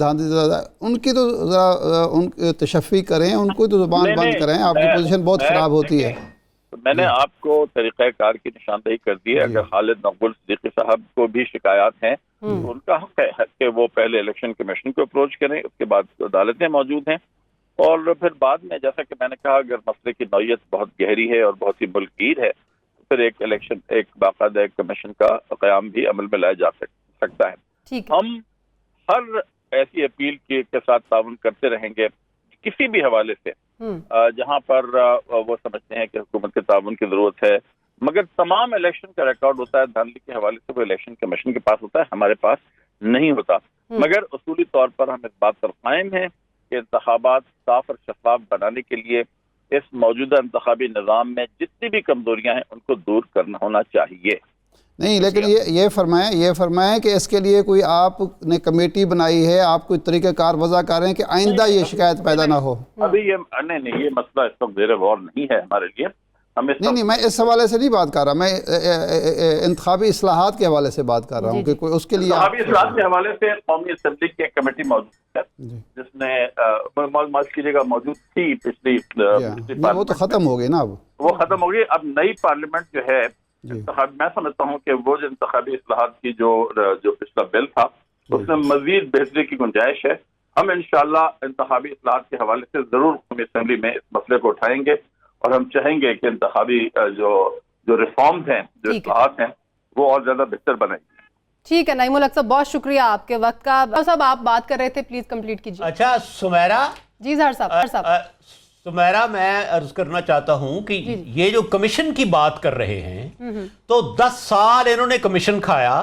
उनकी तो ज़रा उन तशफ़ी करें, उनको तो ज़ुबान बंद करें, आपकी पोजीशन बहुत ख़राब होती है। मैंने आपको तरीक़ाकार की निशानदेही कर दी है। अगर खालिद मकबूल सिद्दीकी साहब को भी शिकायत हैं तो उनका हक है कि वो पहले इलेक्शन कमीशन को अप्रोच करें, उसके बाद अदालतें मौजूद हैं, और फिर बाद में जैसा कि मैंने कहा अगर मसले की नौयत बहुत गहरी है और बहुत ही मुल्कगीर है, फिर एक बाकायदा एक कमीशन का क़याम भी अमल में लाया जा सकता है। हम हर ऐसी अपील के साथ ताउन करते रहेंगे किसी भी हवाले से जहां पर वो समझते हैं कि हुकूमत के ताउन की जरूरत है, मगर तमाम इलेक्शन का रिकॉर्ड होता है धांधली के हवाले से वो इलेक्शन कमीशन के पास होता है, हमारे पास नहीं होता। मगर उसूली तौर पर हम इस बात पर कायम हैं कि इंतखाबात साफ और शफाफ बनाने के लिए इस मौजूदा इंतखाबी निज़ाम में जितनी भी कमजोरियां हैं उनको दूर करना होना चाहिए। नहीं, लेकिन ये फरमाएं कि इसके लिए कोई आपने कमेटी बनाई है, आप कोई तरीक़ाकार वज़ा करें कि आइंदा ये शिकायत पैदा ना हो। अभी ये नहीं, ये मसला इस वक्त ज़ेर गौर नहीं है हमारे लिए। नहीं, मैं इस हवाले से नहीं बात कर रहा, मैं इंतखाबी इस्लाहात के हवाले से बात कर रहा हूँ कि कोई उसके लिए इंतखाबी इस्लाहात के हवाले से कौमी असेंबली की एक कमेटी मौजूद है जिसने माफ कीजिएगा मौजूद थी पिछली वो तो ख़त्म हो गई ना, अब वो ख़त्म हो गई। अब नई पार्लियामेंट जो है, मैं समझता हूँ कि वो जो इंतखाबी इस्लाहात की जो पिछला बिल था उसमें मजीद बेहतरी की गुंजाइश है। हम इंशाअल्लाह इंतखाबी इस्लाहात के हवाले से जरूर कौमी असेंबली में इस मसले को उठाएंगे और हम चाहेंगे कि इंतखाबी जो रिफॉर्म्स हैं, जो इस्लाहात हैं, वो और ज्यादा बेहतर बनेंगे। ठीक है नईमुल हक साहब, बहुत शुक्रिया आपके वक्त का। साहब आप बात कर रहे थे, प्लीज कंप्लीट कीजिए। अच्छा सुमेरा जी साहब सुमेरा, मैं अर्ज करना चाहता हूं कि ये जो कमीशन की बात कर रहे हैं तो 10 साल इन्होंने कमीशन खाया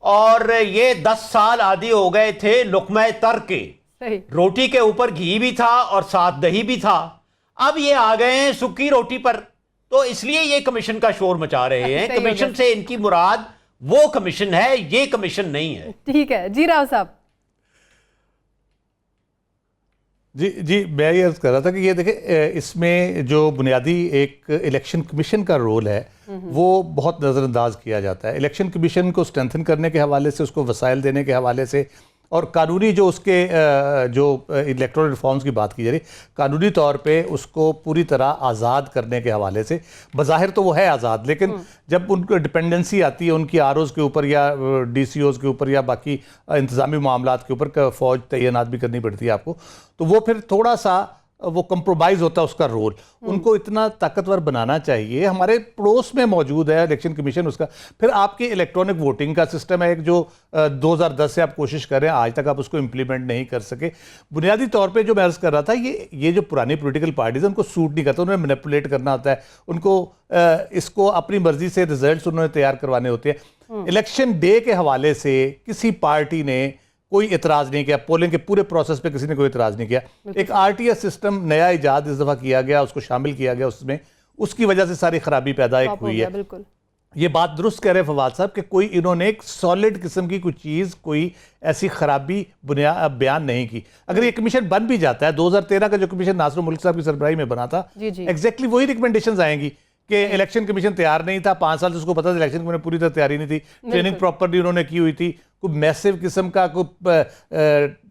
और ये 10 साल आदी हो गए थे लुक़्मा तर के। रोटी के ऊपर घी भी था और साथ दही भी था, अब ये आ गए हैं सूखी रोटी पर, तो इसलिए ये कमीशन का शोर मचा रहे हैं। कमीशन से इनकी मुराद वो कमीशन है, ये कमीशन नहीं है। ठीक है जी राव साहब। जी मैं ये अर्ज कर रहा था कि ये देखें, इसमें जो बुनियादी एक इलेक्शन कमीशन का रोल है वो बहुत नज़रअंदाज किया जाता है। इलेक्शन कमीशन को स्ट्रेंथन करने के हवाले से, उसको वसाइल देने के हवाले से, और कानूनी जो उसके जो इलेक्टोरल रिफॉर्म्स की बात की जा रही, कानूनी तौर पे उसको पूरी तरह आज़ाद करने के हवाले से, बज़ाहिर तो वो है आज़ाद, लेकिन जब उनको डिपेंडेंसी आती है उनकी आरओज़ के ऊपर या डीसीओज़ के ऊपर या बाकी इंतज़ामी मामलात के ऊपर, फ़ौज तैनात भी करनी पड़ती है आपको, तो वो फिर थोड़ा सा वो कंप्रोमाइज़ होता है उसका रोल। उनको इतना ताकतवर बनाना चाहिए। हमारे पड़ोस में मौजूद है इलेक्शन कमीशन उसका। फिर आपके इलेक्ट्रॉनिक वोटिंग का सिस्टम है एक, जो 2010 से आप कोशिश कर रहे हैं, आज तक आप उसको इम्प्लीमेंट नहीं कर सके। बुनियादी तौर पे जो मैं अर्ज़ कर रहा था, ये जो पुरानी पॉलिटिकल पार्टीज उनको सूट नहीं करता, उन्हें मैनिपुलेट करना होता है, उनको इसको अपनी मर्जी से रिजल्ट्स उन्होंने तैयार करवाने होते हैं। इलेक्शन डे के हवाले से किसी पार्टी ने कोई इतराज़ नहीं किया, पोलिंग के पूरे प्रोसेस पे किसी ने कोई इतराज़ नहीं किया। एक आरटीएस सिस्टम नया इजाद इस दफ़ा किया गया, उसको शामिल किया गया उसमें, उसकी वजह से सारी खराबी पैदा एक हुई है। बिल्कुल ये बात दुरुस्त कह रहे हैं फवाद साहब कि कोई इन्होंने एक सॉलिड किस्म की कोई चीज़, कोई ऐसी खराबी बयान नहीं की। अगर ये कमीशन बन भी जाता है, 2013 का जो कमीशन नासिर मुल्क साहब की सरबराही में बना था, एग्जैक्टली वही रिकमेंडेशंस आएंगी कि इलेक्शन कमीशन तैयार नहीं था, 5 साल से उसको पता था इलेक्शन कमीशन पूरी तरह तैयारी नहीं थी, ट्रेनिंग प्रॉपरली उन्होंने की हुई थी, कोई मैसिव किस्म का कोई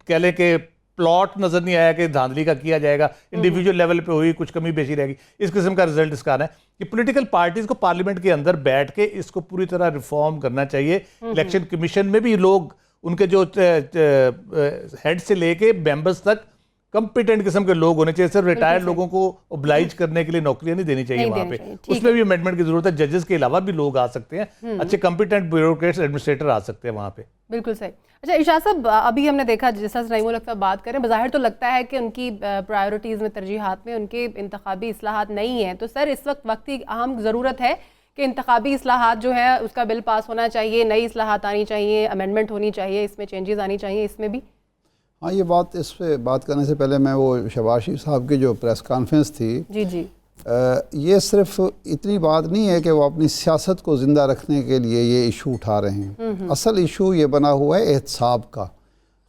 कह लें कि प्लॉट नजर नहीं आया कि धांधली का किया जाएगा, इंडिविजुअल लेवल पे हुई कुछ कमी बेशी रहेगी, इस किस्म का रिजल्ट इसका आना है कि पॉलिटिकल पार्टीज को पार्लियामेंट के अंदर बैठ के इसको पूरी तरह रिफॉर्म करना चाहिए। इलेक्शन कमीशन में भी लोग, उनके जो हेड से लेके मेंबर्स तक कंपिटेंट किस्म के लोग होने चाहिए। सिर्फ रिटायर्ड लोगों को ओब्लाइज करने के लिए नौकरियां नहीं देनी चाहिए वहां पे, उसमें भी अमेंडमेंट की जरूरत है। जजेस के अलावा भी लोग आ सकते हैं, अच्छे कंपिटेंट ब्यूरोक्रेट्स, एडमिनिस्ट्रेटर आ सकते हैं वहां पे। बिल्कुल सही। अच्छा इरशाद साहब, अभी हमने देखा जिस तरह से नईमुल हक साहब बात करें, बज़ाहिर तो लगता है कि उनकी प्रायोरिटीज़ में, तरजीहात में उनके इंतखाबी इस्लाहात नहीं हैं। तो सर इस वक्त की अहम ज़रूरत है कि इंतखाबी इस्लाहात जो है उसका बिल पास होना चाहिए, नई इस्लाहात आनी चाहिए, अमेंडमेंट होनी चाहिए, इसमें चेंजेस आनी चाहिए, इसमें भी। हाँ, ये बात, इस पे बात करने से पहले मैं वो शहबाज शरीफ साहब की जो प्रेस कॉन्फ्रेंस थी, जी ये सिर्फ इतनी बात नहीं है कि वो अपनी सियासत को ज़िंदा रखने के लिए ये इशू उठा रहे हैं। असल इशू ये बना हुआ है एहतसाब का।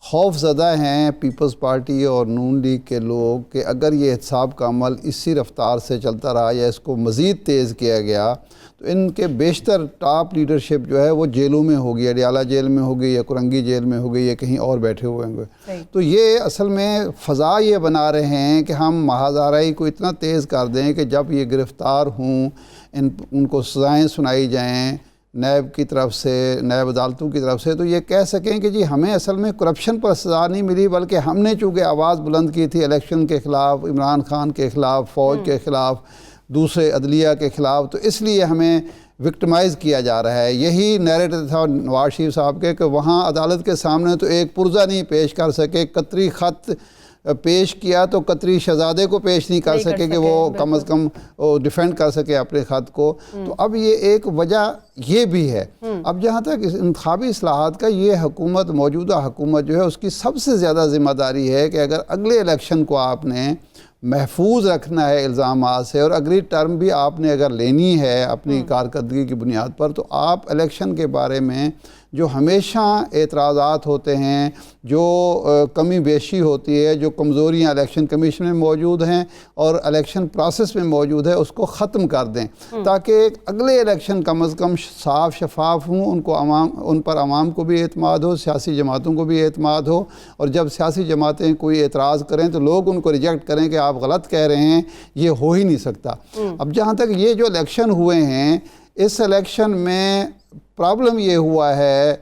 खौफ ज़दा हैं पीपल्स पार्टी और नून लीग के लोग कि अगर ये एहतसाब का अमल इसी रफ्तार से चलता रहा या इसको मज़ीद तेज़ किया गया तो इनके बेशतर टॉप लीडरशिप जो है वो जेलों में होगी, अडियाला जेल में होगी या कुरंगी जेल में होगी या कहीं और बैठे हुए होंगे। तो ये असल में फ़ज़ा ये बना रहे हैं कि हम महाज़ाराई को इतना तेज़ कर दें कि जब ये गिरफ़्तार हों, उनको सज़ाएँ सुनाई जाएँ नैब की तरफ से, नैब अदालतों की तरफ से, तो ये कह सकें कि जी हमें असल में करप्शन पर सज़ा नहीं मिली, बल्कि हमने चूँकि आवाज़ बुलंद की थी इलेक्शन के ख़िलाफ़, इमरान खान के ख़िलाफ़, फ़ौज के ख़िलाफ़, दूसरे अदलिया के ख़िलाफ़, तो इसलिए हमें विक्टिमाइज़ किया जा रहा है। यही नैरेटिव था नवाज शरीफ साहब के कि वहाँ अदालत के सामने तो एक पुर्जा नहीं पेश कर सके, कतरी ख़त पेश किया तो कतरी शहजादे को पेश नहीं कर सके कि वो कम अज़ कम डिफेंड कर सके अपने ख़त को। तो अब ये एक वजह ये भी है। अब जहाँ तक इंतखाबी इस्लाहात का, ये हुकूमत, मौजूदा हुकूमत जो है उसकी सबसे ज़्यादा ज़िम्मेदारी है कि अगर अगले इलेक्शन को आपने महफूज रखना है इल्ज़ामात से और अगली टर्म भी आपने अगर लेनी है अपनी कारकर्दगी की बुनियाद पर, तो आप इलेक्शन के बारे में जो हमेशा एतराज़ात होते हैं, जो कमी बेशी होती है, जो कमज़ोरियाँ इलेक्शन कमीशन में मौजूद हैं और इलेक्शन प्रोसेस में मौजूद है, उसको ख़त्म कर दें ताकि अगले इलेक्शन कम अज़ कम साफ शफाफ हों, उन पर आवाम को भी एतमाद हो, सियासी जमातों को भी एतमाद हो, और जब सियासी जमातें कोई एतराज़ करें तो लोग उनको रिजेक्ट करें कि आप गलत कह रहे हैं, ये हो ही नहीं सकता। अब जहाँ तक ये जो इलेक्शन हुए हैं, इस इलेक्शन में प्रॉब्लम ये हुआ है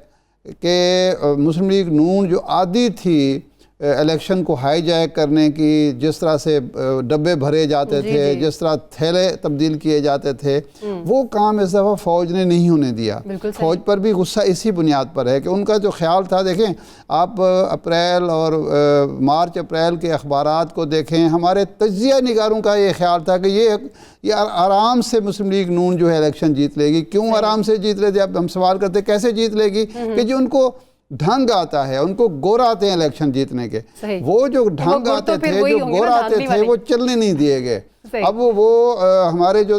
कि मुस्लिम लीग नून जो आदी थी इलेक्शन को हाईजैक करने की, जिस तरह से डब्बे भरे जाते थे, जिस तरह थैले तब्दील किए जाते थे, वो काम इस दफ़ा फ़ौज ने नहीं होने दिया। फ़ौज पर भी गुस्सा इसी बुनियाद पर है कि उनका जो ख्याल था, देखें आप अप्रैल और मार्च अप्रैल के अखबारात को देखें, हमारे तज्ज़िया निगारों का ये ख्याल था कि ये आराम से मुस्लिम लीग नून जो है इलेक्शन जीत लेगी। क्यों आराम से जीत लेगी? अब हम सवाल करते कैसे जीत लेगी कि जो उनको ढंग आता है, उनको गोरा आते हैं इलेक्शन जीतने के। सही। वो जो ढंग गुर आते तो फिर थे, वही जो होंगे गोरा ना, आते धांधली थे, वाले। वो चलने नहीं दिए गए। सही। अब वो हमारे जो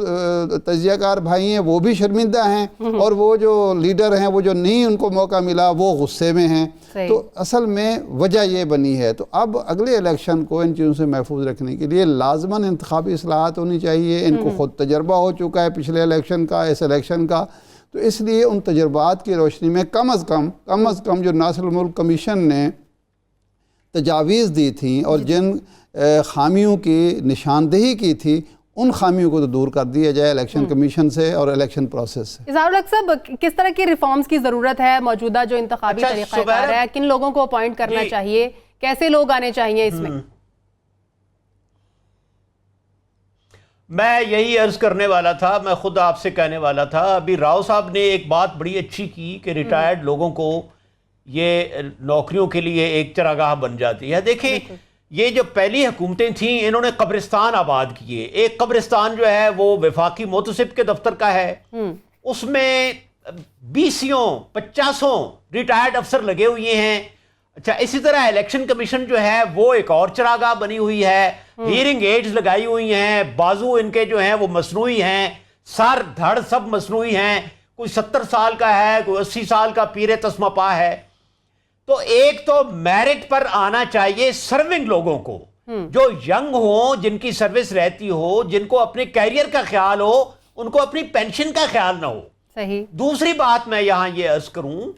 तजियाकार भाई हैं वो भी शर्मिंदा हैं, और वो जो लीडर हैं, वो जो नहीं उनको मौका मिला, वो गुस्से में हैं। सही। तो असल में वजह ये बनी है। तो अब अगले इलेक्शन को इन चीज़ों से महफूज रखने के लिए लाजमन इंतखाबी इस्लाहात होनी चाहिए। इनको खुद तजर्बा हो चुका है पिछले इलेक्शन का, इस इलेक्शन का, तो इसलिए उन तजर्बात की रोशनी में कम अज़ कम जो नासिर मुल्क कमीशन ने तजावीज़ दी थी और जिन खामियों की निशानदेही की थी, उन खामियों को तो दूर कर दिया जाए इलेक्शन कमीशन से और इलेक्शन प्रोसेस से। इज़हारुल हक साहब, किस तरह की रिफॉर्म्स की ज़रूरत है मौजूदा जो इंतखाबी अच्छा, तरीक़ाकार है, किन लोगों को अपॉइंट करना चाहिए, कैसे लोग आने चाहिए इसमें? मैं यही अर्ज करने वाला था, मैं खुद आपसे कहने वाला था। अभी राव साहब ने एक बात बड़ी अच्छी की कि रिटायर्ड लोगों को ये नौकरियों के लिए एक चरागाह बन जाती है। देखें, ये जो पहली हुकूमतें थीं, इन्होंने कब्रिस्तान आबाद किए। एक कब्रिस्तान जो है वो वफाकी मोतसिब के दफ्तर का है, उसमें 20-50 रिटायर्ड अफसर लगे हुए हैं। अच्छा, इसी तरह इलेक्शन कमीशन जो है वो एक और चरागाह बनी हुई है, हियरिंग एड्स लगाई हुई हैं, बाजू इनके जो हैं वो मसनूई हैं, सर धड़ सब मसनूई हैं, कोई 70 साल का है, कोई 80 साल का पीरे तस्मा पा है। तो एक तो मेरिट पर आना चाहिए सर्विंग लोगों को, जो यंग हो, जिनकी सर्विस रहती हो, जिनको अपने कैरियर का ख्याल हो, उनको अपनी पेंशन का ख्याल ना हो। सही। दूसरी बात मैं यहां ये अर्ज करूं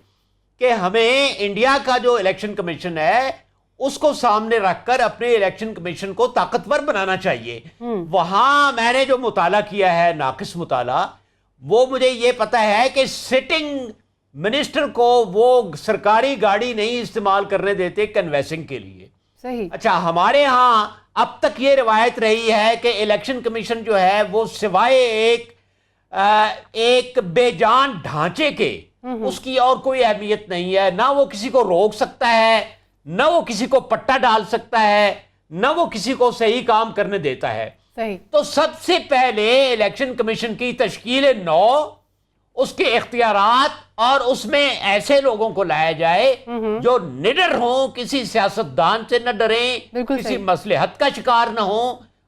कि हमें इंडिया का जो इलेक्शन कमीशन है उसको सामने रखकर अपने इलेक्शन कमीशन को ताकतवर बनाना चाहिए। वहां मैंने जो मुताला किया है, नाकिस मुताला, वो मुझे ये पता है कि सिटिंग मिनिस्टर को वो सरकारी गाड़ी नहीं इस्तेमाल करने देते कन्वेंसिंग के लिए। सही। अच्छा, हमारे यहाँ अब तक ये रिवायत रही है कि इलेक्शन कमीशन जो है वो सिवाय एक बेजान ढांचे के उसकी और कोई अहमियत नहीं है। ना वो किसी को रोक सकता है, ना वो किसी को पट्टा डाल सकता है, ना वो किसी को सही काम करने देता है। सही। तो सबसे पहले इलेक्शन कमीशन की तश्कील नौ, उसके इख्तियारात, और उसमें ऐसे लोगों को लाया जाए जो निडर हों, किसी सियासतदान से न डरें, किसी मसलहत का शिकार न हो,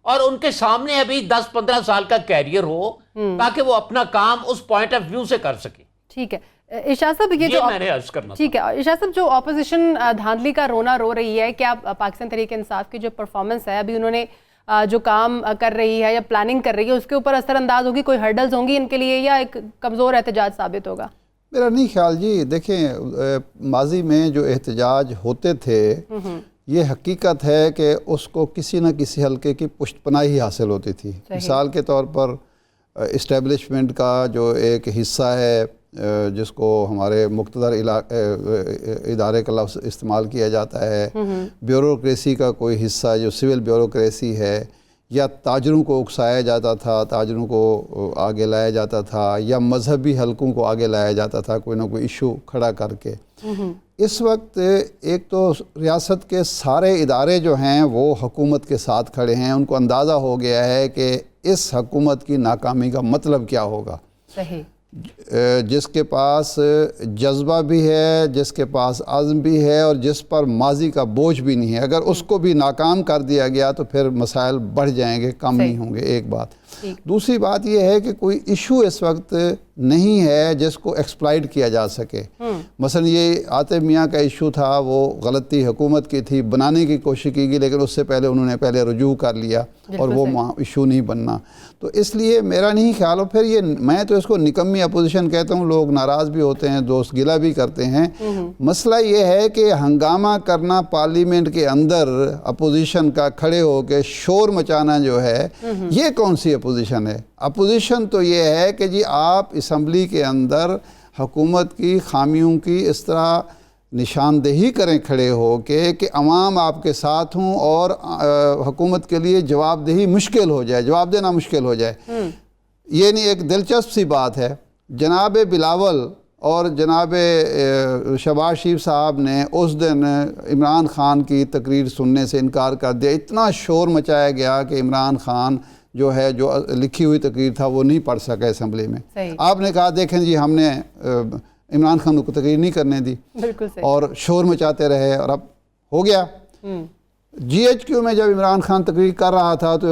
और उनके सामने अभी 10-15 साल का कैरियर हो, ताकि वो अपना काम उस पॉइंट ऑफ व्यू से कर सके। ठीक है इरशाद साहब, ये जो मैंने अर्ज करना, ठीक है इरशाद साहब, जो ऑपोजिशन धांधली का रोना रो रही है, क्या पाकिस्तान तहरीक इंसाफ की जो परफॉर्मेंस है अभी उन्होंने जो काम कर रही है या प्लानिंग कर रही है, उसके ऊपर असरअंदाज होगी, कोई हर्डल्स होंगी इनके लिए, या एक कमज़ोर एहतजाज साबित होगा? मेरा नहीं ख्याल जी। देखें, माजी में जो एहतजाज होते थे, ये हकीकत है कि उसको किसी न किसी हल्के की पुष्टपनाही हासिल होती थी। मिसाल के तौर पर इस्टेब्लिशमेंट का जो एक हिस्सा है, जिसको हमारे मुख्तदर इदारे का लफ्ज़ इस्तेमाल किया जाता है, ब्यूरोक्रेसी का कोई हिस्सा जो सिविल ब्यूरोक्रेसी है, या ताजरों को उकसाया जाता था, ताजरों को आगे लाया जाता था, या मजहबी हलकों को आगे लाया जाता था कोई ना कोई इशू खड़ा करके। इस वक्त एक तो रियासत के सारे इदारे जो हैं वो हुकूमत के साथ खड़े हैं। उनको अंदाज़ा हो गया है कि इस हुकूमत की नाकामी का मतलब क्या होगा। सही। जिसके पास जज्बा भी है, जिसके पास आज़म भी है, और जिस पर माजी का बोझ भी नहीं है, अगर उसको भी नाकाम कर दिया गया तो फिर मसाइल बढ़ जाएंगे, कम नहीं होंगे। एक बात। दूसरी बात यह है कि कोई इशू इस वक्त नहीं है जिसको एक्सप्लाइट किया जा सके। मसलन ये आतिफ मियाँ का इशू था, वो गलती हुकूमत की थी, बनाने की कोशिश की गई, लेकिन उससे पहले उन्होंने रुजू कर लिया और वो इशू नहीं बनना। तो इसलिए मेरा नहीं ख्याल। और फिर ये मैं तो इसको निकम्मी अपोजिशन कहता हूँ। लोग नाराज़ भी होते हैं, दोस्त गिला भी करते हैं। मसला ये है कि हंगामा करना पार्लियामेंट के अंदर अपोजिशन का, खड़े होकर शोर मचाना जो है, ये कौन सी अपोजिशन है? अपोजिशन तो ये है कि जी आप असम्बली के अंदर हुकूमत की खामियों की इस तरह निशानदेही करें खड़े हो कि अवाम आपके साथ हों और हुकूमत के लिए जवाबदेही मुश्किल हो जाए, जवाब देना मुश्किल हो जाए। ये नहीं, एक दिलचस्प सी बात है, जनाब बिलावल और जनाब शहबाज शरीफ साहब ने उस दिन इमरान खान की तकरीर सुनने से इनकार कर दिया। इतना शोर मचाया गया कि इमरान खान जो है, जो लिखी हुई तकरीर था, वो नहीं पढ़ सका असम्बली में। आपने कहा देखें जी, हमने इमरान खान को तकरीर नहीं करने दी बिल्कुल सही। और शोर मचाते रहे, और अब हो गया। GHQ में जब इमरान खान तकरीर कर रहा था तो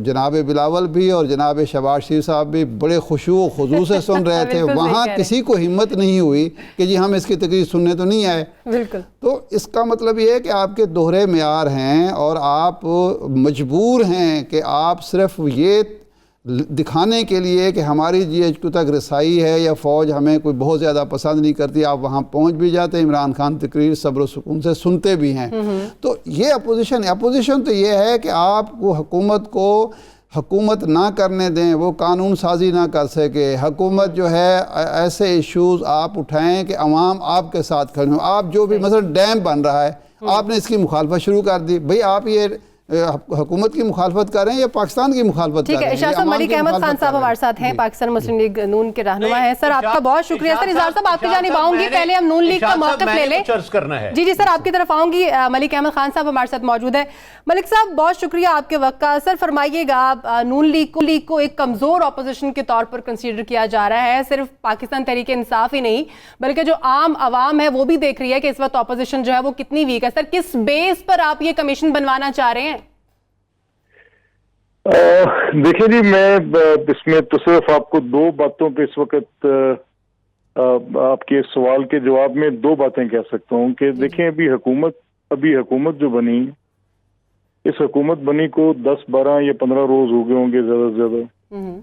जनाब बिलावल भी और जनाब शहबाज शरीफ साहब भी बड़े खुशू व खुजू से सुन रहे थे। बिल्कुल सही वहाँ कह रहे। किसी को हिम्मत नहीं हुई कि जी हम इसकी तकरीर सुनने तो नहीं आए। बिल्कुल। तो इसका मतलब ये है कि आपके दोहरे मेयार हैं और आप मजबूर हैं कि आप सिर्फ ये दिखाने के लिए कि हमारी GHQ तक रसाई है या फ़ौज हमें कोई बहुत ज़्यादा पसंद नहीं करती, आप वहाँ पहुँच भी जाते हैं, इमरान खान तकरीर सब्र सुकून से सुनते भी हैं। तो ये अपोजिशन है। अपोजिशन तो ये है कि आप वो हुकूमत को हुकूमत ना करने दें, वो कानून साजी ना कर सके। हुकूमत जो है ऐसे इश्यूज़ आप उठाएं कि अवाम आपके साथ खड़े हों। आप जो भी मसलन डैम बन रहा है, आपने इसकी मुखालफत शुरू कर दी। भाई आप ये हुकूमत की मुखालफत कर रहे हैं या पाकिस्तान की मुखालफत कर ठीक रहे है। हैं? इशार साहब, मलिक अहमद खान साहब हमारे साथ हैं, पाकिस्तान मुस्लिम लीग नून के रहनुमा हैं। सर आपका बहुत शुक्रिया। सर इज़हार साहब आपकी जानिब आऊंगी, पहले हम नून लीग का मौक़िफ़ ले लें। करना है जी सर, आपकी तरफ आऊंगी। मलिक अहमद खान साहब हमारे साथ मौजूद है। मलिक साहब बहुत शुक्रिया आपके वक्त का। सर फरमाइएगा, नून लीग को एक कमज़ोर अपोजिशन के तौर पर कंसीडर किया जा रहा है। सिर्फ पाकिस्तान तहरीक इंसाफ ही नहीं बल्कि जो आम आवाम है वो भी देख रही है कि इस वक्त अपोजिशन जो है वो कितनी वीक है। सर किस बेस पर आप ये कमीशन बनवाना चाह रहे हैं? देखिए जी, मैं इसमें तो सिर्फ आपको दो बातों पे इस वक्त आपके सवाल के जवाब में दो बातें कह सकता हूँ कि देखें, अभी हुकूमत जो बनी, इस हुकूमत बनी को 10, 12 या 15 रोज हो गए होंगे ज्यादा से ज्यादा।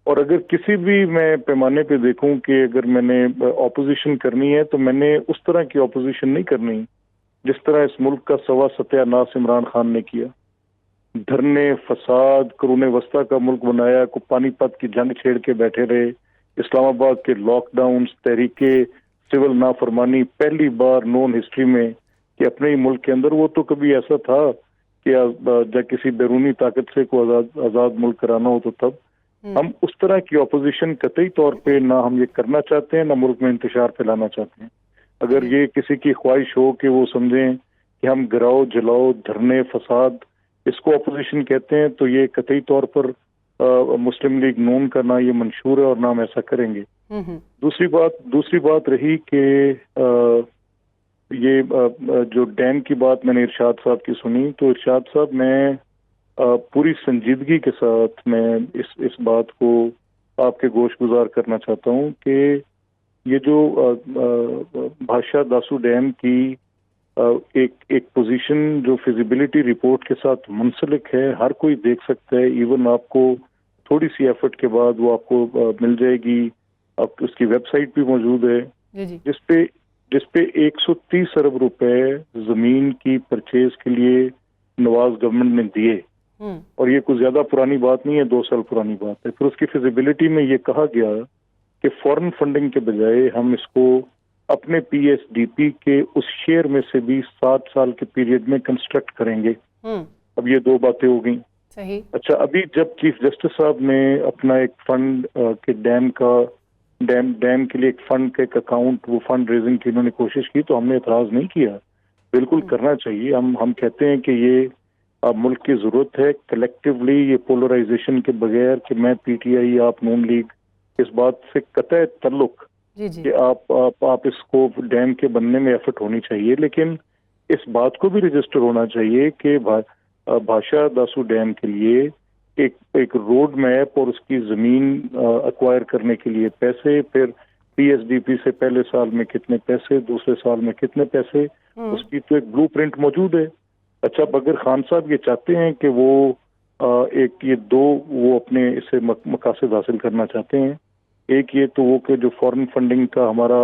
और अगर किसी भी मैं पैमाने पे देखूं कि अगर मैंने ऑपोजिशन करनी है तो मैंने उस तरह की ऑपोजिशन नहीं करनी जिस तरह इस मुल्क का सवा सत्यानाश इमरान खान ने किया। धरने, फसाद, करूने वस्ता का मुल्क बनाया, को पानीपत की जंग छेड़ के बैठे रहे, इस्लामाबाद के लॉकडाउन, तहरीके, सिविल नाफरमानी, पहली बार नॉन हिस्ट्री में कि अपने ही मुल्क के अंदर, वो तो कभी ऐसा था कि जब किसी बैरूनी ताकत से को आजाद मुल्क कराना हो तो तब। हम उस तरह की ऑपोजिशन कतई तौर पे ना हम ये करना चाहते हैं, ना मुल्क में इंतशार फैलाना चाहते हैं। अगर ये किसी की ख्वाहिश हो कि वो समझें कि हम गिराओ, जलाओ, धरने, फसाद इसको अपोजिशन कहते हैं, तो ये कतई तौर पर मुस्लिम लीग नून का ना ये मंशूर है और ना हम ऐसा करेंगे। दूसरी बात रही कि ये जो डैम की बात मैंने इरशाद साहब की सुनी, तो इरशाद साहब मैं पूरी संजीदगी के साथ मैं इस बात को आपके गोशगुजार करना चाहता हूँ कि ये जो भाषा दासू डैम की एक पोजीशन जो फिजिबिलिटी रिपोर्ट के साथ मुंसलिक है, हर कोई देख सकता है। इवन आपको थोड़ी सी एफर्ट के बाद वो आपको मिल जाएगी। आप उसकी वेबसाइट भी मौजूद है जिसपे 130 अरब रुपए जमीन की परचेज के लिए नवाज गवर्नमेंट ने दिए, और ये कुछ ज्यादा पुरानी बात नहीं है, 2 साल पुरानी बात है। फिर उसकी फिजिबिलिटी में ये कहा गया कि फॉरेन फंडिंग के बजाय हम इसको अपने PSDP के उस शेयर में से भी 7 साल के पीरियड में कंस्ट्रक्ट करेंगे। अब ये 2 बातें हो गई। सही। अच्छा, अभी जब चीफ जस्टिस साहब ने अपना एक फंड के डैम के लिए एक फंड का एक अकाउंट, वो फंड रेजिंग की उन्होंने कोशिश की, तो हमने एतराज नहीं किया। बिल्कुल करना चाहिए। हम कहते हैं कि ये मुल्क की जरूरत है कलेक्टिवली, ये पोलराइजेशन के बगैर कि मैं PTI आप नून लीग, इस बात से कतई ताल्लुक कि आप इसको डैम के बनने में एफर्ट होनी चाहिए, लेकिन इस बात को भी रजिस्टर होना चाहिए कि भाषा दासू डैम के लिए एक रोड मैप और उसकी जमीन एक्वायर करने के लिए पैसे, फिर PSDP से पहले साल में कितने पैसे, दूसरे साल में कितने पैसे, उसकी तो एक ब्लूप्रिंट मौजूद है। अच्छा, अगर खान साहब ये चाहते हैं कि वो वो अपने इससे मकासद हासिल करना चाहते हैं, एक ये तो वो कि जो फॉरेन फंडिंग का हमारा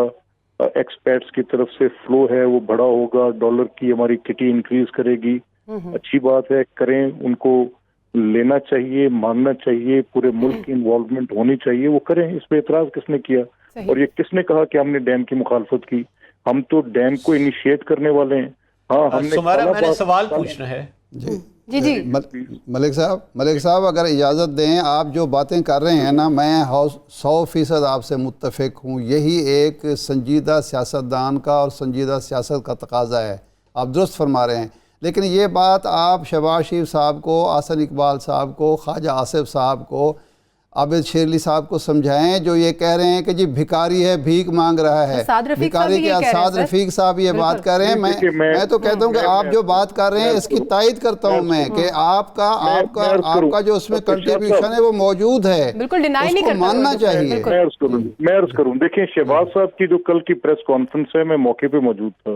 एक्सपर्ट्स की तरफ से फ्लो है वो बड़ा होगा, डॉलर की हमारी किटी इंक्रीज करेगी, अच्छी बात है, करें, उनको लेना चाहिए, मांगना चाहिए, पूरे मुल्क की इन्वॉल्वमेंट होनी चाहिए, वो करें। इस पे एतराज किसने किया? और ये किसने कहा कि हमने डैम की मुखालफत की? हम तो डैम को इनिशिएट करने वाले हैं। हाँ, मैंने सवाल पूछना है। जी मलिक साहब अगर इजाज़त दें, आप जो बातें कर रहे हैं ना, मैं 100% आपसे मुत्तफिक हूँ। यही एक संजीदा सियासतदान का और संजीदा सियासत का तकाजा है। आप दुरुस्त फरमा रहे हैं, लेकिन ये बात आप शहबाज शरीफ साहब को, आसन इकबाल साहब को, ख्वाजा आसिफ साहब को आबिद शेरली साहब को समझाएं, जो ये कह रहे हैं कि जी भिखारी है, भीख मांग रहा है। साद रफीक भिखारी के साद रफीक साहब ये बात कर रहे हैं। मैं तो कहता हूँ कि आप जो बात कर रहे हैं इसकी तायद करता हूँ मैं, कि आपका जो उसमें कंट्रीब्यूशन है वो मौजूद है, बिल्कुल डिनाई नहीं करता, मानना चाहिए। मैं अर्ज करूँ, देखिए शहबाज साहब की जो कल की प्रेस कॉन्फ्रेंस है, मैं मौके पे मौजूद था,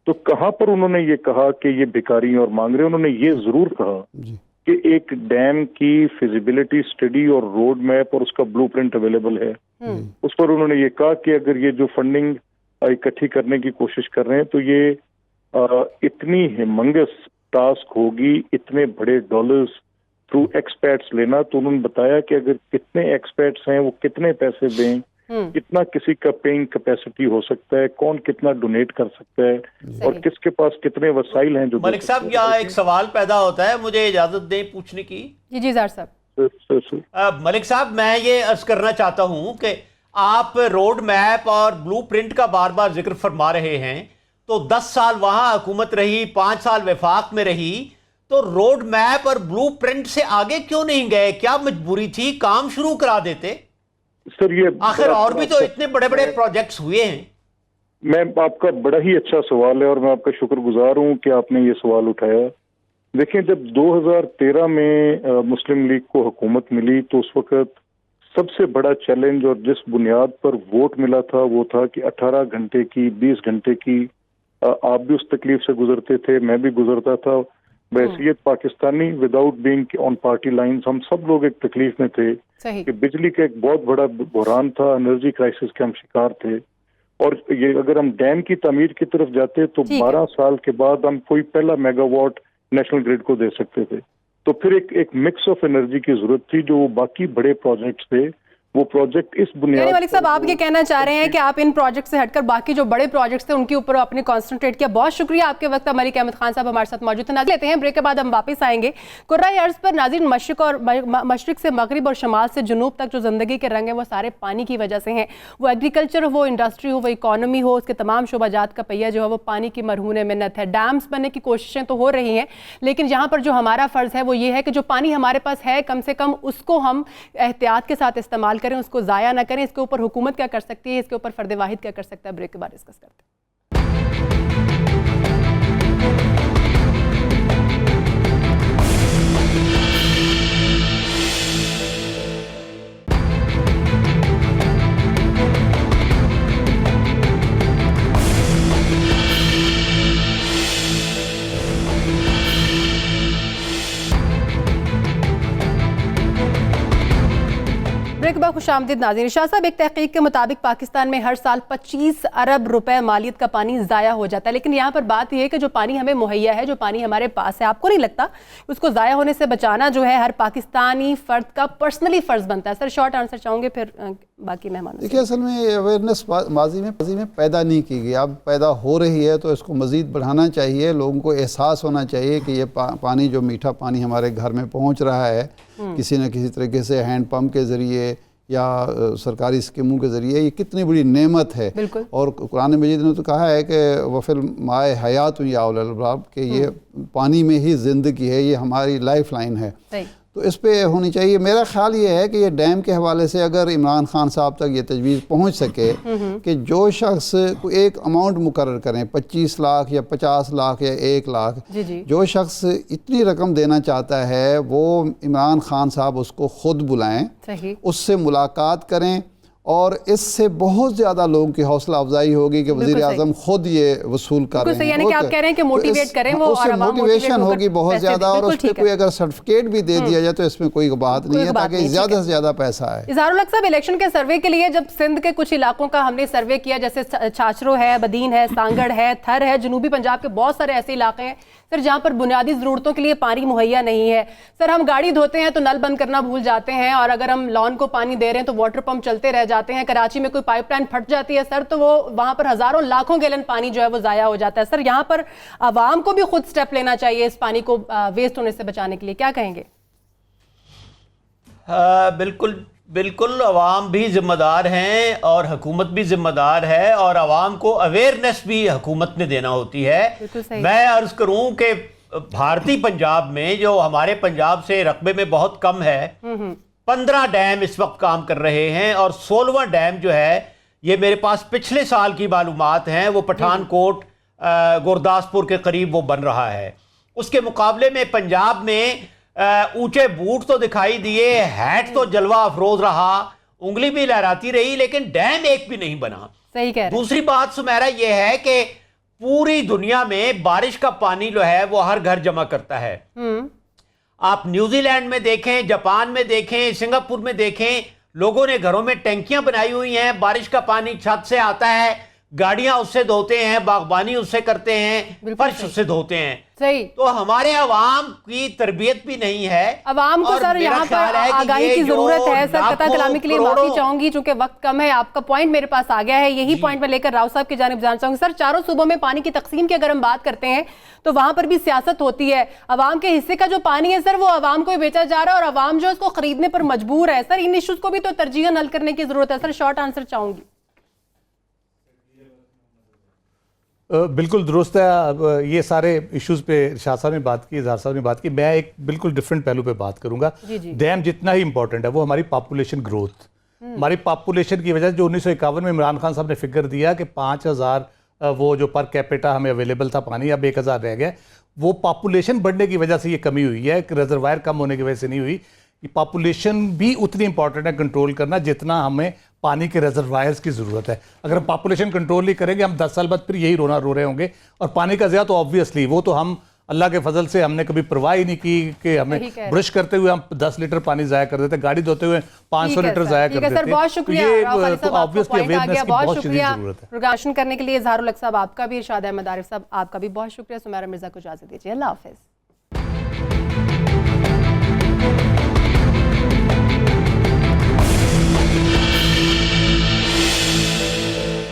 तो कहाँ पर उन्होंने ये कहा कि ये भिखारी और मांग रहे, उन्होंने ये जरूर कहा कि एक डैम की फिजिबिलिटी स्टडी और रोड मैप और उसका ब्लूप्रिंट अवेलेबल है। उस पर उन्होंने ये कहा कि अगर ये जो फंडिंग इकट्ठी करने की कोशिश कर रहे हैं तो ये इतनी हिमंगस टास्क होगी, इतने बड़े डॉलर्स थ्रू एक्सपर्ट्स लेना। तो उन्होंने बताया कि अगर कितने एक्सपर्ट्स हैं, वो कितने पैसे दें, कितना किसी का पेइंग कैपेसिटी हो सकता है, कौन कितना डोनेट कर सकता है, और किसके पास कितने वसाइल हैं। जो मलिक साहब, यहाँ एक सवाल पैदा होता है, मुझे इजाजत दें पूछने की। जी ज़ार साहब। मलिक साहब, मैं ये अर्ज करना चाहता हूँ कि आप रोड मैप और ब्लूप्रिंट का बार बार जिक्र फरमा रहे हैं, तो 10 साल वहाँ हुकूमत रही, 5 साल वफाक में रही, तो रोड मैप और ब्लूप्रिंट से आगे क्यों नहीं गए? क्या मजबूरी थी? काम शुरू करा देते सर। ये आखिर और भी तो इतने बड़े बड़े प्रोजेक्ट्स हुए हैं। मैं आपका बड़ा ही अच्छा सवाल है और मैं आपका शुक्रगुजार हूं कि आपने ये सवाल उठाया। देखिए, जब 2013 में मुस्लिम लीग को हुकूमत मिली तो उस वक्त सबसे बड़ा चैलेंज और जिस बुनियाद पर वोट मिला था वो था कि 18 घंटे की, 20 घंटे की, आप भी उस तकलीफ से गुजरते थे, मैं भी गुजरता था, बहैसियत Pakistani, without being on party lines, हम सब लोग एक तकलीफ में थे कि बिजली का एक बहुत बड़ा बहरान था, एनर्जी क्राइसिस के हम शिकार थे। और ये अगर हम डैम की तामीर की तरफ जाते तो 12 साल के बाद हम कोई पहला मेगावाट नेशनल ग्रिड को दे सकते थे। तो फिर एक मिक्स ऑफ एनर्जी की जरूरत थी। जो बाकी बड़े प्रोजेक्ट्स थे वो प्रोजेक्ट इस बुनियाद मलिक साहब, आप ये कहना चाह रहे हैं कि आप इन प्रोजेक्ट से हटकर बाकी जो बड़े प्रोजेक्ट्स थे उनके ऊपर आपने कॉन्सेंट्रेट किया। बहुत शुक्रिया आपके वक्त। मलिक अहमद खान साहब हमारे साथ मौजूद थे। नाज़रीन, लेते हैं ब्रेक के बाद हम वापस आएंगे। कुर्राए अर्ज पर नाज़रीन, मशरिक से मगरिब और शमाल से जुनूब तक जो ज़िंदगी के रंग हैं वो सारे पानी की वजह से हैं। वो एग्रीकल्चर हो, वो इंडस्ट्री हो, वो इकॉनमी हो, उसके तमाम शोबाजात का पहिया जो है वो पानी की मरहून मिन्नत है। डैम्स बनने की कोशिशें तो हो रही हैं, लेकिन यहाँ पर जो हमारा फ़र्ज़ है वो ये है कि जो पानी हमारे पास है कम से कम उसको हम एहतियात के साथ इस्तेमाल करें, उसको ज़ाया करें। इसके ऊपर हुकूमत क्या कर सकती है, इसके ऊपर फर्द वाहिद क्या कर सकता है, ब्रेक के बाद डिस्कस करते हैं। ब्रेक बाद खुशामदीद नाज़रीन। शाह साहब, एक तहकीक के मुताबिक पाकिस्तान में हर साल 25 अरब रुपए मालियत का पानी ज़ाया हो जाता है। लेकिन यहाँ पर बात यह है कि जो पानी हमें मुहैया है, जो पानी हमारे पास है, आपको नहीं लगता उसको ज़ाया होने से बचाना जो है हर पाकिस्तानी फ़र्द का पर्सनली फ़र्ज़ बनता है? सर, शॉर्ट आंसर चाहूँगे, फिर बाकी मेहमान। देखिए, असल में अवेयरनेस माजी में पैदा नहीं की गई, अब पैदा हो रही है, तो इसको मज़ीद बढ़ाना चाहिए। लोगों को एहसास होना चाहिए कि ये पानी, जो मीठा पानी हमारे घर में पहुँच रहा है किसी न किसी तरीके से, हैंड पंप के ज़रिए या सरकारी स्कीमों के ज़रिए, ये कितनी बड़ी नेमत है। और कुरान मजीद ने तो कहा है कि वफ़िल माए हयात या उल अलबाब, कि ये पानी में ही ज़िंदगी है, ये हमारी लाइफ लाइन है। तो इस पे होनी चाहिए। मेरा ख्याल ये है कि ये डैम के हवाले से अगर इमरान खान साहब तक ये तजवीज़ पहुँच सके कि जो शख्स को एक अमाउंट मुकर्रर करें, 25 लाख या 50 लाख या 1 लाख, जो शख्स इतनी रकम देना चाहता है वो इमरान खान साहब उसको ख़ुद बुलाएं, उससे मुलाकात करें, और इससे बहुत ज़्यादा लोगों की हौसला अफजाई होगी कि वज़ीर आज़म खुद ये वसूल कर रहे हैं। यानी कि आप कह रहे हैं कि मोटिवेट करें वो, और मोटिवेशन होगी बहुत ज़्यादा, और उस पर कोई अगर सर्टिफिकेट भी दे दिया जाए तो इसमें कोई बात नहीं है, ताकि ज़्यादा से ज़्यादा पैसा आए। इज़हारुल हक साहब, इलेक्शन के सर्वे के लिए जब सिंध के कुछ इलाकों का हमने सर्वे किया, जैसे छाछरो है, बदीन है, सांगड़ है, थर है, जनूबी पंजाब के बहुत सारे ऐसे इलाके हैं सर जहाँ पर बुनियादी ज़रूरतों के लिए पानी मुहैया नहीं है। सर, हम गाड़ी धोते हैं तो नल बंद करना भूल जाते हैं, और अगर हम लॉन को पानी दे रहे हैं तो वाटर पंप चलते रह जाते हैं। कराची में कोई पाइपलाइन फट जाती है सर, तो वो वहाँ पर हज़ारों लाखों गैलन पानी जो है वो ज़ाया हो जाता है। सर, यहाँ पर आवाम को भी खुद स्टेप लेना चाहिए इस पानी को वेस्ट होने से बचाने के लिए, क्या कहेंगे? बिल्कुल बिल्कुल, अवाम भी ज़िम्मेदार हैं और हुकूमत भी ज़िम्मेदार है, और अवाम को अवेयरनेस भी हुकूमत ने देना होती है। मैं अर्ज़ करूं कि भारतीय पंजाब में, जो हमारे पंजाब से रकबे में बहुत कम है, 15 डैम इस वक्त काम कर रहे हैं और 16वां डैम जो है, ये मेरे पास पिछले साल की मालूमात हैं, वो पठानकोट गुरदासपुर के करीब वो बन रहा है। उसके मुकाबले में पंजाब में ऊंचे बूट तो दिखाई दिए, हैट तो जलवा अफरोज रहा, उंगली भी लहराती रही, लेकिन डैम एक भी नहीं बना। सही कह रहे हैं। दूसरी बात सुमेरा ये है कि पूरी दुनिया में बारिश का पानी जो है वो हर घर जमा करता है। आप न्यूजीलैंड में देखें, जापान में देखें, सिंगापुर में देखें, लोगों ने घरों में टैंकियां बनाई हुई हैं, बारिश का पानी छत से आता है, गाड़ियां उससे धोते हैं, बागबानी उससे करते हैं, फर्श उससे धोते हैं। सही। तो हमारे अवाम की तरबियत भी नहीं है। अवाम को सर यहाँ पर आगाही की जरूरत है। सर कथा कलामी के लिए माफी चाहूंगी, चूंकि वक्त कम है। आपका पॉइंट मेरे पास आ गया है, यही पॉइंट मैं लेकर राव साहब की जानिब जाना चाहूंगी। सर, चारों सूबों में पानी की तकसीम की अगर हम बात करते हैं तो वहां पर भी सियासत होती है। अवाम के हिस्से का जो पानी है सर, वो अवाम को ही बेचा जा रहा है और अवाम जो उसको खरीदने पर मजबूर है। सर, इन इश्यूज को भी तो तरजीहन हल करने की जरूरत है। सर, शॉर्ट आंसर चाहूंगी। बिल्कुल दुरुस्त है। ये सारे इश्यूज पे शाह साहब ने बात की, इजहार साहब ने बात की। मैं एक बिल्कुल डिफरेंट पहलू पे बात करूंगा। डैम जितना ही इंपॉर्टेंट है वो हमारी पॉपुलेशन ग्रोथ, हमारी पॉपुलेशन की वजह से जो 1951 में इमरान खान साहब ने फिगर दिया कि 5000 वो जो पर कैपिटा हमें अवेलेबल था पानी, अब 1000 रह गया। वो पॉपुलेशन बढ़ने की वजह से ये कमी हुई है, रिजर्वायर कम होने की वजह से नहीं हुई। पॉपुलेशन भी उतनी इंपॉर्टेंट है कंट्रोल करना जितना हमें पानी के रिजर्वायर्स की ज़रूरत है। अगर हम पॉपुलेशन कंट्रोल नहीं करेंगे, हम 10 साल बाद फिर यही रो रहे होंगे। और पानी का ज़्यादा तो ऑब्वियसली वो तो हम अल्लाह के फजल से हमने कभी परवाह ही नहीं की कि हमें ब्रश करते हुए हम 10 लीटर पानी ज़ाया कर देते, गाड़ी धोते हुए 500 लीटर ज़ाया कर देते। सर, बहुत शुक्रिया। ऑब्वियसली अवेयरनेस की बहुत शुक्रिया ज़रूरत है। प्रकाशन करने के लिए इजहारुल हक साहब आपका भी, इरशाद अहमद आरिफ साहब आपका भी बहुत शुक्रिया। सुमेरा मिर्जा को इजाज़त दीजिए। अल्लाह हाफिज़।